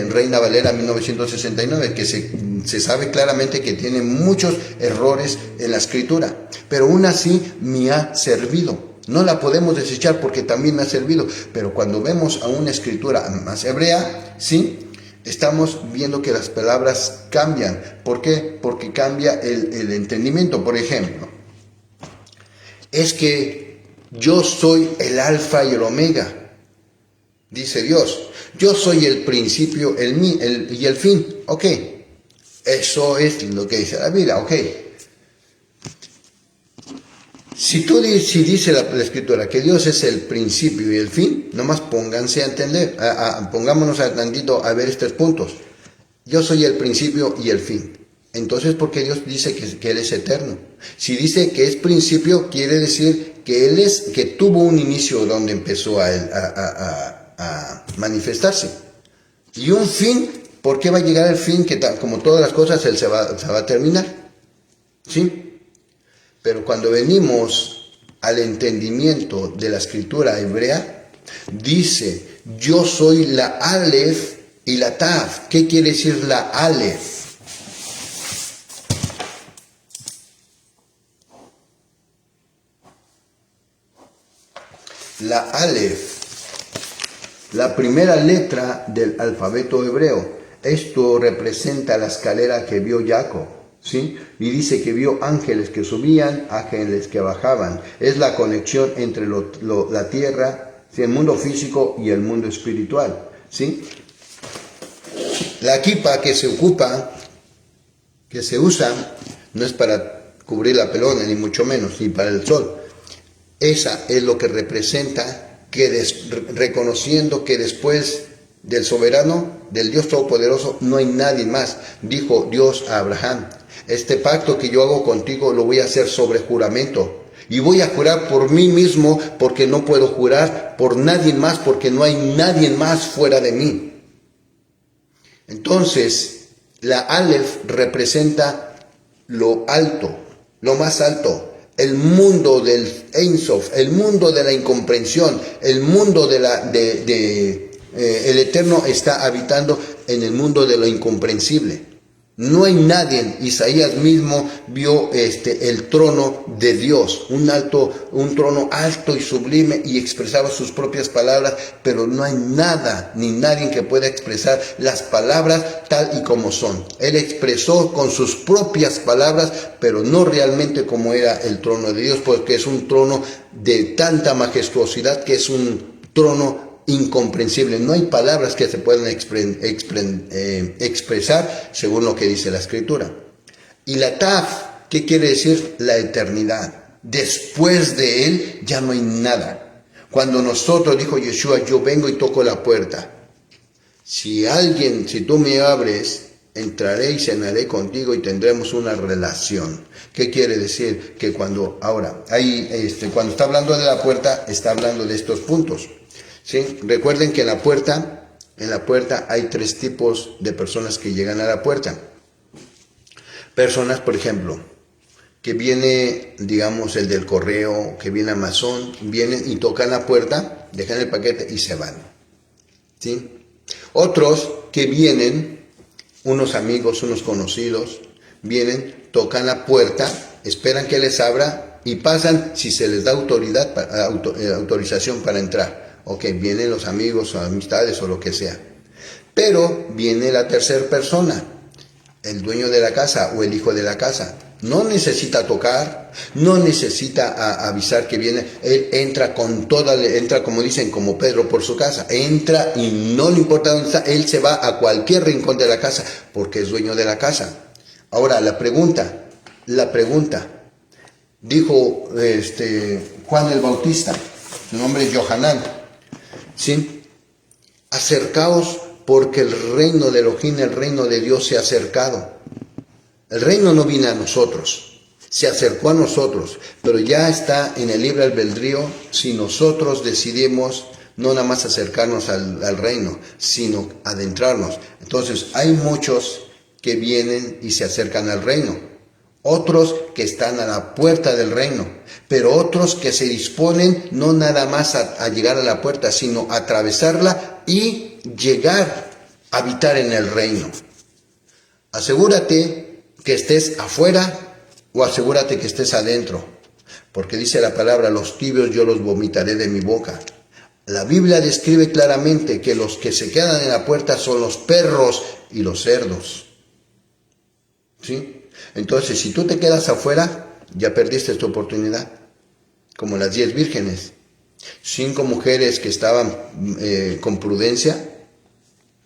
Reina Valera 1969 que se sabe claramente que tiene muchos errores en la escritura, pero aún así me ha servido. No la podemos desechar porque también me ha servido, pero cuando vemos a una escritura más hebrea, sí, estamos viendo que las palabras cambian. ¿Por qué? Porque cambia el entendimiento. Por ejemplo, es que yo soy el alfa y el omega, dice Dios. Yo soy el principio y el fin. Ok, eso es lo que dice la Biblia. Ok, si dice la escritura que Dios es el principio y el fin, nomás pónganse a entender, pongámonos a tantito a ver estos puntos. Yo soy el principio y el fin. Entonces, ¿por qué Dios dice que Él es eterno? Si dice que es principio, quiere decir que tuvo un inicio donde empezó a manifestarse. Y un fin, ¿por qué va a llegar el fin? Que como todas las cosas, Él se va a terminar. ¿Sí? Pero cuando venimos al entendimiento de la escritura hebrea, dice, yo soy la Aleph y la Tav. ¿Qué quiere decir la Aleph? La Aleph, la primera letra del alfabeto hebreo. Esto representa la escalera que vio Jacob, ¿sí? Y dice que vio ángeles que subían, ángeles que bajaban. Es la conexión entre la tierra, ¿sí?, el mundo físico y el mundo espiritual, ¿sí? La kipa que se usa, no es para cubrir la pelona, ni mucho menos, ni para el sol. Esa es lo que representa reconociendo que después del soberano, del Dios Todopoderoso, no hay nadie más. Dijo Dios a Abraham, este pacto que yo hago contigo lo voy a hacer sobre juramento. Y voy a jurar por mí mismo, porque no puedo jurar por nadie más, porque no hay nadie más fuera de mí. Entonces, la Aleph representa lo alto, lo más alto. El mundo del Ein Sof, el mundo de la incomprensión, el mundo el Eterno está habitando en el mundo de lo incomprensible. No hay nadie. Isaías mismo vio el trono de Dios, un trono alto y sublime, y expresaba sus propias palabras, pero no hay nada ni nadie que pueda expresar las palabras tal y como son. Él expresó con sus propias palabras, pero no realmente como era el trono de Dios, porque es un trono de tanta majestuosidad que es un trono incomprensible. No hay palabras que se puedan expresar según lo que dice la escritura. Y la Tav, ¿qué quiere decir? La eternidad. Después de él ya no hay nada. Cuando nosotros, dijo Yeshua, yo vengo y toco la puerta. Si tú me abres, entraré y cenaré contigo y tendremos una relación. ¿Qué quiere decir? Que cuando está hablando de la puerta, está hablando de estos puntos. ¿Sí? Recuerden que en la puerta hay 3 tipos de personas que llegan a la puerta. Personas, por ejemplo, que viene, digamos, el del correo, que viene Amazon, vienen y tocan la puerta, dejan el paquete y se van. ¿Sí? Otros que vienen, unos amigos, unos conocidos, vienen, tocan la puerta, esperan que les abra y pasan si se les da autorización para entrar. Ok, vienen los amigos o amistades o lo que sea. Pero viene la tercera persona, el dueño de la casa o el hijo de la casa. No necesita tocar, no necesita avisar que viene. Él entra entra como dicen, como Pedro por su casa. Entra y no le importa dónde está, él se va a cualquier rincón de la casa porque es dueño de la casa. Ahora, la pregunta, dijo Juan el Bautista, su nombre es Yohanan, ¿sí? Acercaos porque el reino de Elohim, el reino de Dios se ha acercado. El reino no vino a nosotros, se acercó a nosotros, pero ya está en el libre albedrío si nosotros decidimos no nada más acercarnos al reino, sino adentrarnos. Entonces, hay muchos que vienen y se acercan al reino, otros que están a la puerta del reino, pero otros que se disponen no nada más a llegar a la puerta, sino a atravesarla y llegar a habitar en el reino. Asegúrate que estés afuera o asegúrate que estés adentro, porque dice la palabra, los tibios yo los vomitaré de mi boca. La Biblia describe claramente que los que se quedan en la puerta son los perros y los cerdos. ¿Sí? Entonces, si tú te quedas afuera, ya perdiste tu oportunidad, como las 10 vírgenes. 5 mujeres que estaban con prudencia,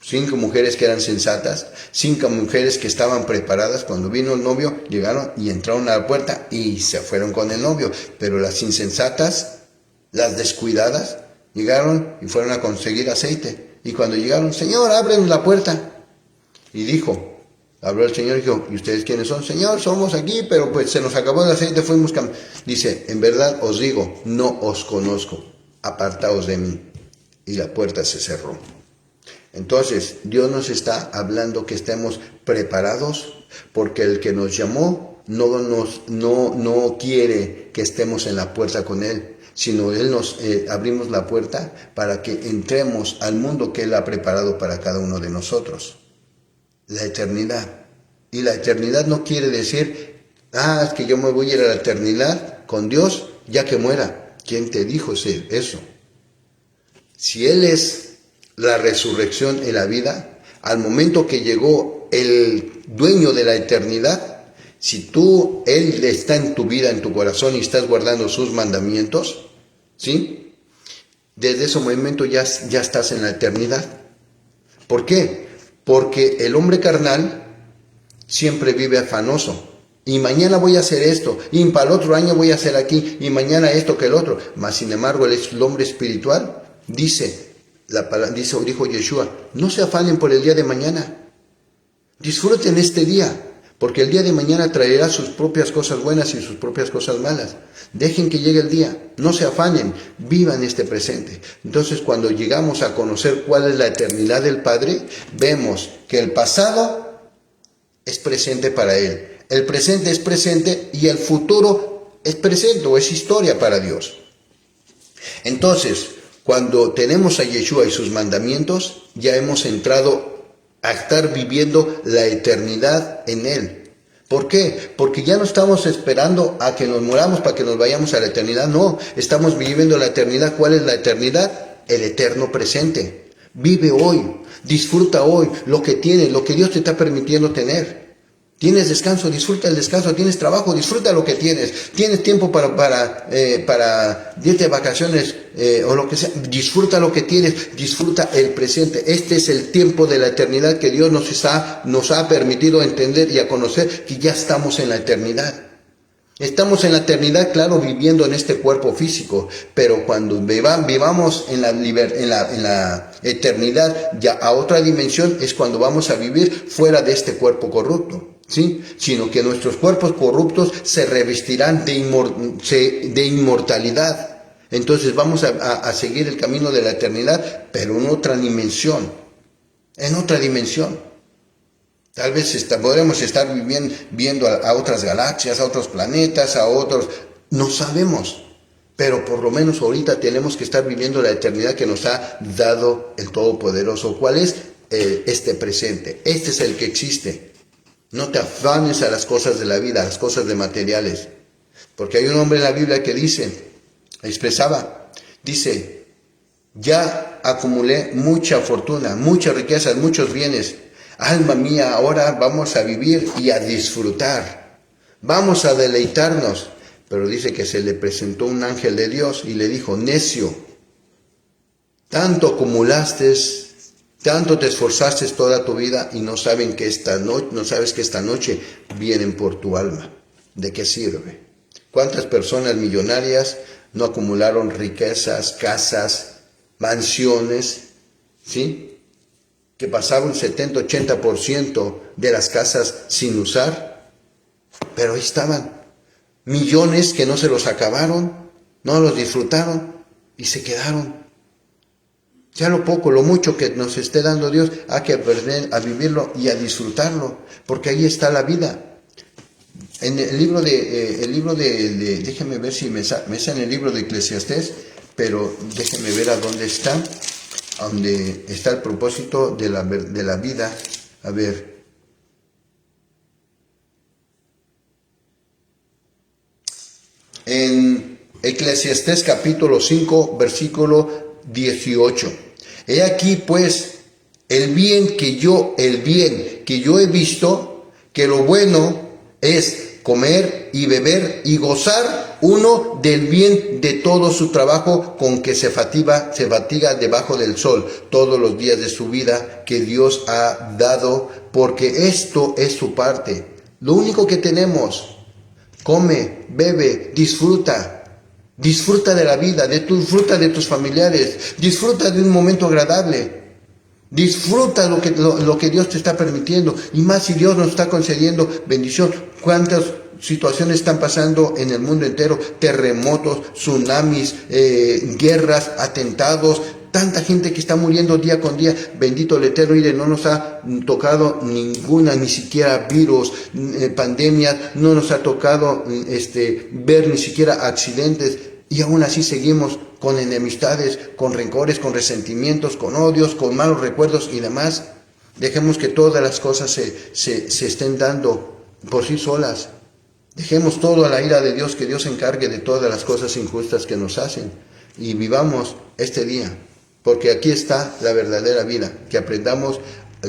5 mujeres que eran sensatas, 5 mujeres que estaban preparadas. Cuando vino el novio, llegaron y entraron a la puerta y se fueron con el novio. Pero las insensatas, las descuidadas, llegaron y fueron a conseguir aceite. Y cuando llegaron, Señor, ábrenos la puerta. Y habló el Señor y dijo, ¿y ustedes quiénes son? Señor, somos aquí, pero pues se nos acabó el aceite, fuimos Dice, en verdad os digo, no os conozco, apartaos de mí. Y la puerta se cerró. Entonces, Dios nos está hablando que estemos preparados, porque el que nos llamó no quiere que estemos en la puerta con Él, sino Él nos abrimos la puerta para que entremos al mundo que Él ha preparado para cada uno de nosotros. La eternidad. Y la eternidad no quiere decir, es que yo me voy a ir a la eternidad con Dios ya que muera. ¿Quién te dijo eso? Si Él es la resurrección y la vida, al momento que llegó el dueño de la eternidad, si Él está en tu vida, en tu corazón y estás guardando sus mandamientos, ¿sí? Desde ese momento ya estás en la eternidad. ¿Por qué? Porque el hombre carnal siempre vive afanoso. Y mañana voy a hacer esto, y para el otro año voy a hacer aquí, y mañana esto que el otro. Mas sin embargo, el hombre espiritual dijo Yeshua, no se afanen por el día de mañana. Disfruten este día, porque el día de mañana traerá sus propias cosas buenas y sus propias cosas malas. Dejen que llegue el día, no se afanen, vivan este presente. Entonces, cuando llegamos a conocer cuál es la eternidad del Padre, vemos que el pasado es presente para Él, el presente es presente y el futuro es presente o es historia para Dios. Entonces, cuando tenemos a Yeshua y sus mandamientos, ya hemos entrado a estar viviendo la eternidad en Él. ¿Por qué? Porque ya no estamos esperando a que nos muramos para que nos vayamos a la eternidad. No, estamos viviendo la eternidad. ¿Cuál es la eternidad? El eterno presente. Vive hoy, disfruta hoy lo que tienes, lo que Dios te está permitiendo tener. Tienes descanso, disfruta el descanso. Tienes trabajo, disfruta lo que tienes. Tienes tiempo para irte de vacaciones o lo que sea. Disfruta lo que tienes, disfruta el presente. Este es el tiempo de la eternidad que Dios nos ha permitido entender y a conocer que ya estamos en la eternidad. Estamos en la eternidad, claro, viviendo en este cuerpo físico, pero cuando vivamos en la eternidad, ya a otra dimensión, es cuando vamos a vivir fuera de este cuerpo corrupto, ¿sí? Sino que nuestros cuerpos corruptos se revestirán de inmortalidad. Entonces vamos a seguir el camino de la eternidad, pero en otra dimensión, en otra dimensión. Tal vez podremos estar viendo a otras galaxias, a otros planetas, a otros... No sabemos, pero por lo menos ahorita tenemos que estar viviendo la eternidad que nos ha dado el Todopoderoso. ¿Cuál es? Este presente. Este es el que existe. No te afanes a las cosas de la vida, a las cosas de materiales. Porque hay un hombre en la Biblia que dice, ya acumulé mucha fortuna, muchas riquezas, muchos bienes. Alma mía, ahora vamos a vivir y a disfrutar. Vamos a deleitarnos. Pero dice que se le presentó un ángel de Dios y le dijo, necio, tanto acumulaste, tanto te esforzaste toda tu vida y no sabes que esta noche vienen por tu alma. ¿De qué sirve? ¿Cuántas personas millonarias no acumularon riquezas, casas, mansiones, ¿sí? Que pasaba un 70-80% de las casas sin usar, pero ahí estaban. Millones que no se los acabaron, no los disfrutaron y se quedaron. Ya lo poco, lo mucho que nos esté dando Dios, hay que aprender a vivirlo y a disfrutarlo, porque ahí está la vida. En el libro de déjeme ver si me sale en el libro de Eclesiastés, pero déjeme ver a dónde está. Donde está el propósito de la vida. A ver. En Eclesiastés capítulo 5, versículo 18. He aquí pues el bien que yo he visto, que lo bueno es comer y beber y gozar uno del bien de todo su trabajo con que se fatiga debajo del sol todos los días de su vida que Dios ha dado, porque esto es su parte. Lo único que tenemos, come, bebe, disfruta de la vida, disfruta de tus familiares, disfruta de un momento agradable. Disfruta lo que Dios te está permitiendo, y más si Dios nos está concediendo bendición. ¿Cuántas situaciones están pasando en el mundo entero? Terremotos, tsunamis, guerras, atentados, tanta gente que está muriendo día con día. Bendito el Eterno, y no nos ha tocado ninguna, ni siquiera virus, pandemia, no nos ha tocado ver ni siquiera accidentes, y aún así seguimos con enemistades, con rencores, con resentimientos, con odios, con malos recuerdos y demás. Dejemos que todas las cosas se estén dando por sí solas. Dejemos todo a la ira de Dios, que Dios se encargue de todas las cosas injustas que nos hacen. Y vivamos este día, porque aquí está la verdadera vida. Que aprendamos,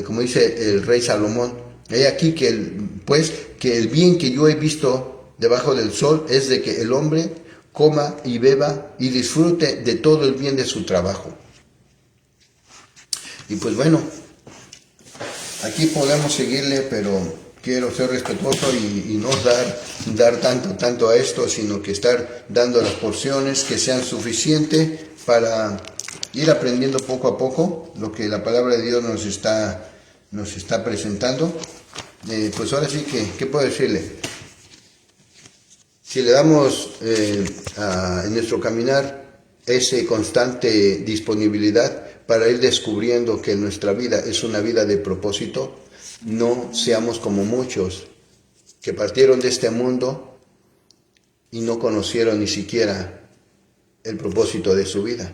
como dice el rey Salomón, he aquí que el bien que yo he visto debajo del sol es de que el hombre coma y beba y disfrute de todo el bien de su trabajo. Y pues bueno, aquí podemos seguirle, pero quiero ser respetuoso y no dar tanto a esto, sino que estar dando las porciones que sean suficientes para ir aprendiendo poco a poco lo que la palabra de Dios nos está presentando. Pues ahora sí que, ¿qué puedo decirle? Si le damos en nuestro caminar esa constante disponibilidad para ir descubriendo que nuestra vida es una vida de propósito, no seamos como muchos que partieron de este mundo y no conocieron ni siquiera el propósito de su vida.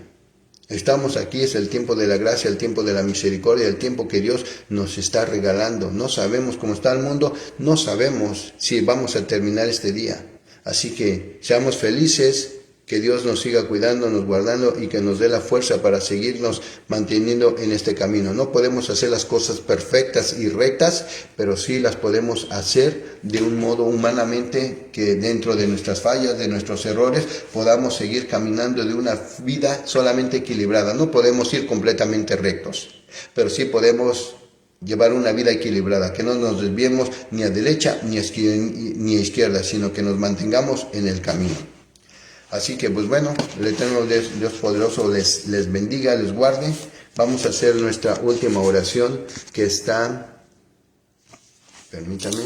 Estamos aquí, es el tiempo de la gracia, el tiempo de la misericordia, el tiempo que Dios nos está regalando. No sabemos cómo está el mundo, no sabemos si vamos a terminar este día. Así que seamos felices, que Dios nos siga cuidando, nos guardando y que nos dé la fuerza para seguirnos manteniendo en este camino. No podemos hacer las cosas perfectas y rectas, pero sí las podemos hacer de un modo humanamente que dentro de nuestras fallas, de nuestros errores, podamos seguir caminando de una vida solamente equilibrada. No podemos ir completamente rectos, pero sí podemos llevar una vida equilibrada, que no nos desviemos ni a derecha ni a izquierda, sino que nos mantengamos en el camino. Así que pues bueno, el eterno Dios poderoso les bendiga, les guarde. Vamos a hacer nuestra última oración que está, permítame,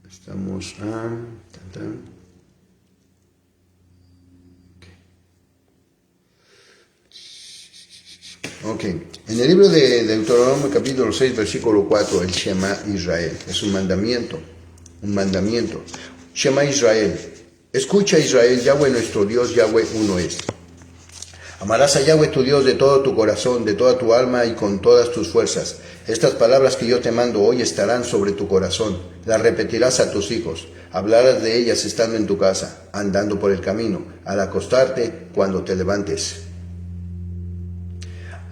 estamos Ok, en el libro de Deuteronomio capítulo 6 versículo 4, el Shema Israel, es un mandamiento. Shema Israel, escucha Israel, Yahweh nuestro Dios, Yahweh uno es. Amarás a Yahweh tu Dios de todo tu corazón, de toda tu alma y con todas tus fuerzas. Estas palabras que yo te mando hoy estarán sobre tu corazón. Las repetirás a tus hijos. Hablarás de ellas estando en tu casa, andando por el camino, al acostarte, cuando te levantes.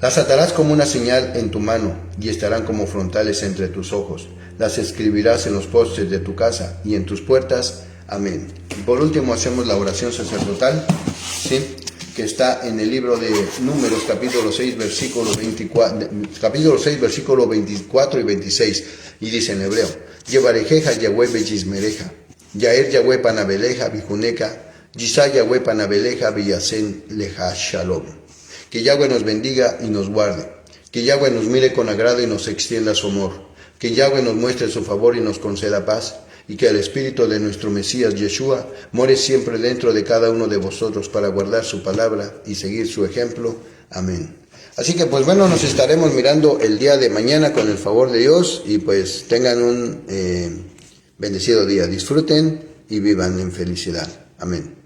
Las atarás como una señal en tu mano y estarán como frontales entre tus ojos. Las escribirás en los postes de tu casa y en tus puertas. Amén. Y por último hacemos la oración sacerdotal, ¿sí?, que está en el libro de Números, capítulo 6, versículo 24 y 26, y dice en hebreo: Yevarejeja Yahweh beyismereja, Yaer Yahweh panabeleja bijuneca, Yisá Yahweh panabeleja beyasen leja shalom. Que Yahweh nos bendiga y nos guarde, que Yahweh nos mire con agrado y nos extienda su amor, que Yahweh nos muestre su favor y nos conceda paz, y que el Espíritu de nuestro Mesías Yeshua more siempre dentro de cada uno de vosotros para guardar su palabra y seguir su ejemplo. Amén. Así que pues bueno, nos estaremos mirando el día de mañana con el favor de Dios, y pues tengan un bendecido día. Disfruten y vivan en felicidad. Amén.